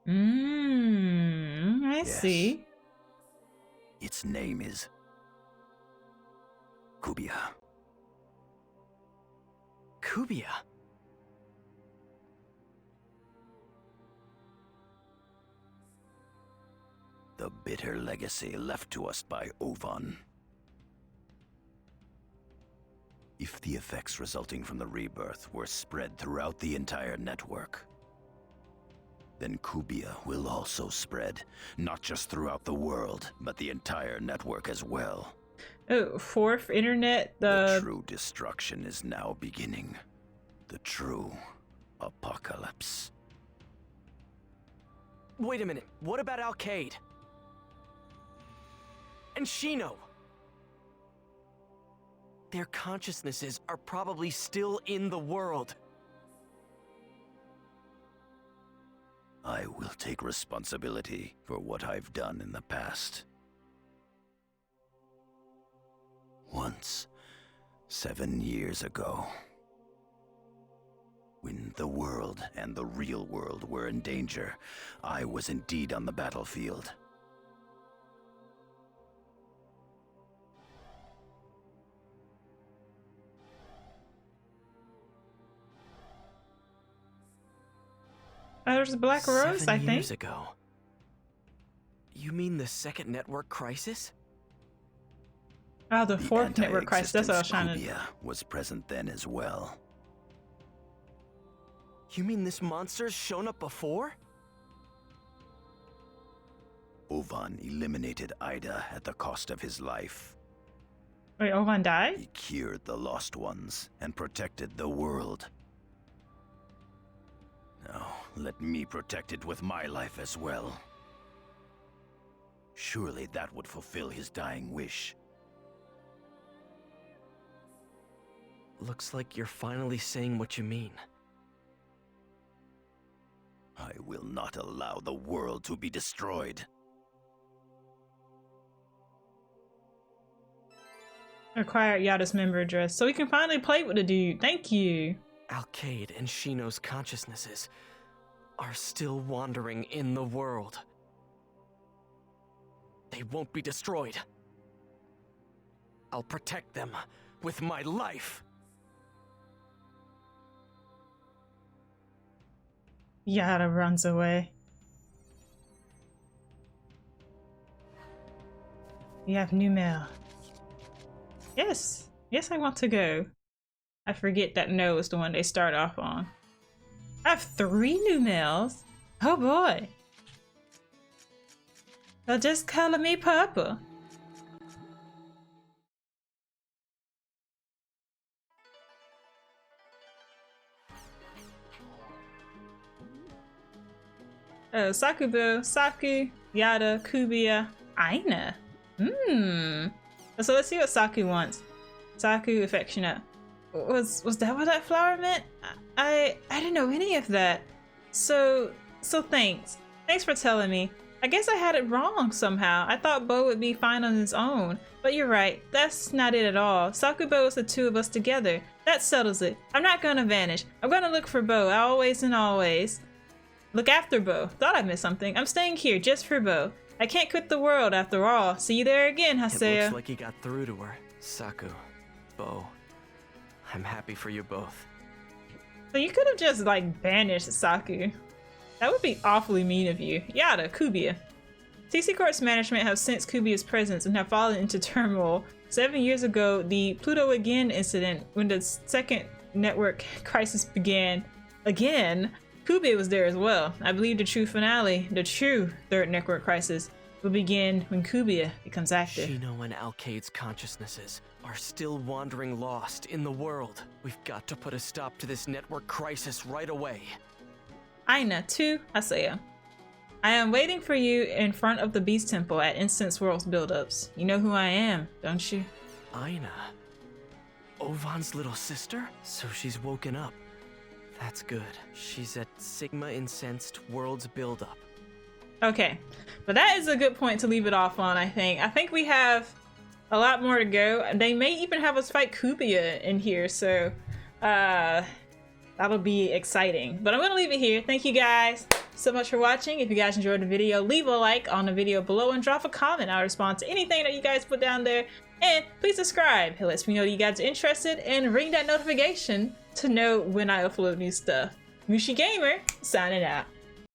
I see. Its name is Kubia. Kubia? The bitter legacy left to us by Ovan. If the effects resulting from the Rebirth were spread throughout the entire network, then Kubia will also spread, not just throughout the world, but the entire network as well. Oh, fourth internet, the true destruction is now beginning. The true apocalypse. Wait a minute, what about Alcade? And Shino? Their consciousnesses are probably still in the world. I will take responsibility for what I've done in the past. Once, 7 years ago, when the world and the real world were in danger, I was indeed on the battlefield. There's a Black Rose, I think. 7 years ago. You mean the second network crisis? Oh, the fourth network crisis. That's what I was trying to. Kubia was present then as well. You mean this monster's shown up before? Ovan Ovan eliminated Ida at the cost of his life. Wait, Ovan died? He cured the Lost Ones and protected the world. Now, let me protect it with my life as well. Surely that would fulfill his dying wish. Looks like you're finally saying what you mean. I will not allow the world to be destroyed. Acquire Yada's member address so we can finally play with the dude. Thank you. Alkaid and Shino's consciousnesses are still wandering in the world. They won't be destroyed. I'll protect them with my life. Yada runs away. You have new mail. Yes. Yes, I want to go. I forget that no is the one they start off on. I have 3 new mails? Oh boy. They'll just color me purple. Sakubo, Saku, Yada, Kubiya, Aina. So let's see what Saku wants. Saku, affectionate. Was that what that flower meant? I didn't know any of that. So thanks. Thanks for telling me. I guess I had it wrong somehow. I thought Bo would be fine on his own. But you're right. That's not it at all. Sakubo is the 2 of us together. That settles it. I'm not gonna vanish. I'm gonna look for Bo, always and always. Look after Bo. Thought I missed something. I'm staying here just for Bo. I can't quit the world after all. See you there again, Haseo. It looks like he got through to her. Saku, Bo, I'm happy for you both. So you could have just like banished Saku. That would be awfully mean of you. Yada, Kubiya. TC Corp's management have sensed Kubiya's presence and have fallen into turmoil. 7 years ago, the Pluto Again incident, when the second network crisis began again, Kubiya was there as well. I believe the true finale, the true third network crisis, will begin when Kubiya becomes active. Shino and Alkaid's consciousnesses are still wandering lost in the world. We've got to put a stop to this network crisis right away. Aina to Haseo. I am waiting for you in front of the Beast Temple at Instance World's buildups. You know who I am, don't you? Aina? Ovan's little sister? So she's woken up. That's good. She's at Sigma Incensed World's buildup. Okay, but that is a good point to leave it off on, I think. I think we have a lot more to go. They may even have us fight Kubiya in here, so that'll be exciting. But I'm gonna leave it here. Thank you guys so much for watching. If you guys enjoyed the video, leave a like on the video below and drop a comment. I'll respond to anything that you guys put down there. And please subscribe. It lets me know that you guys are interested, and ring that notification to know when I upload new stuff. Mushi Gamer, signing out.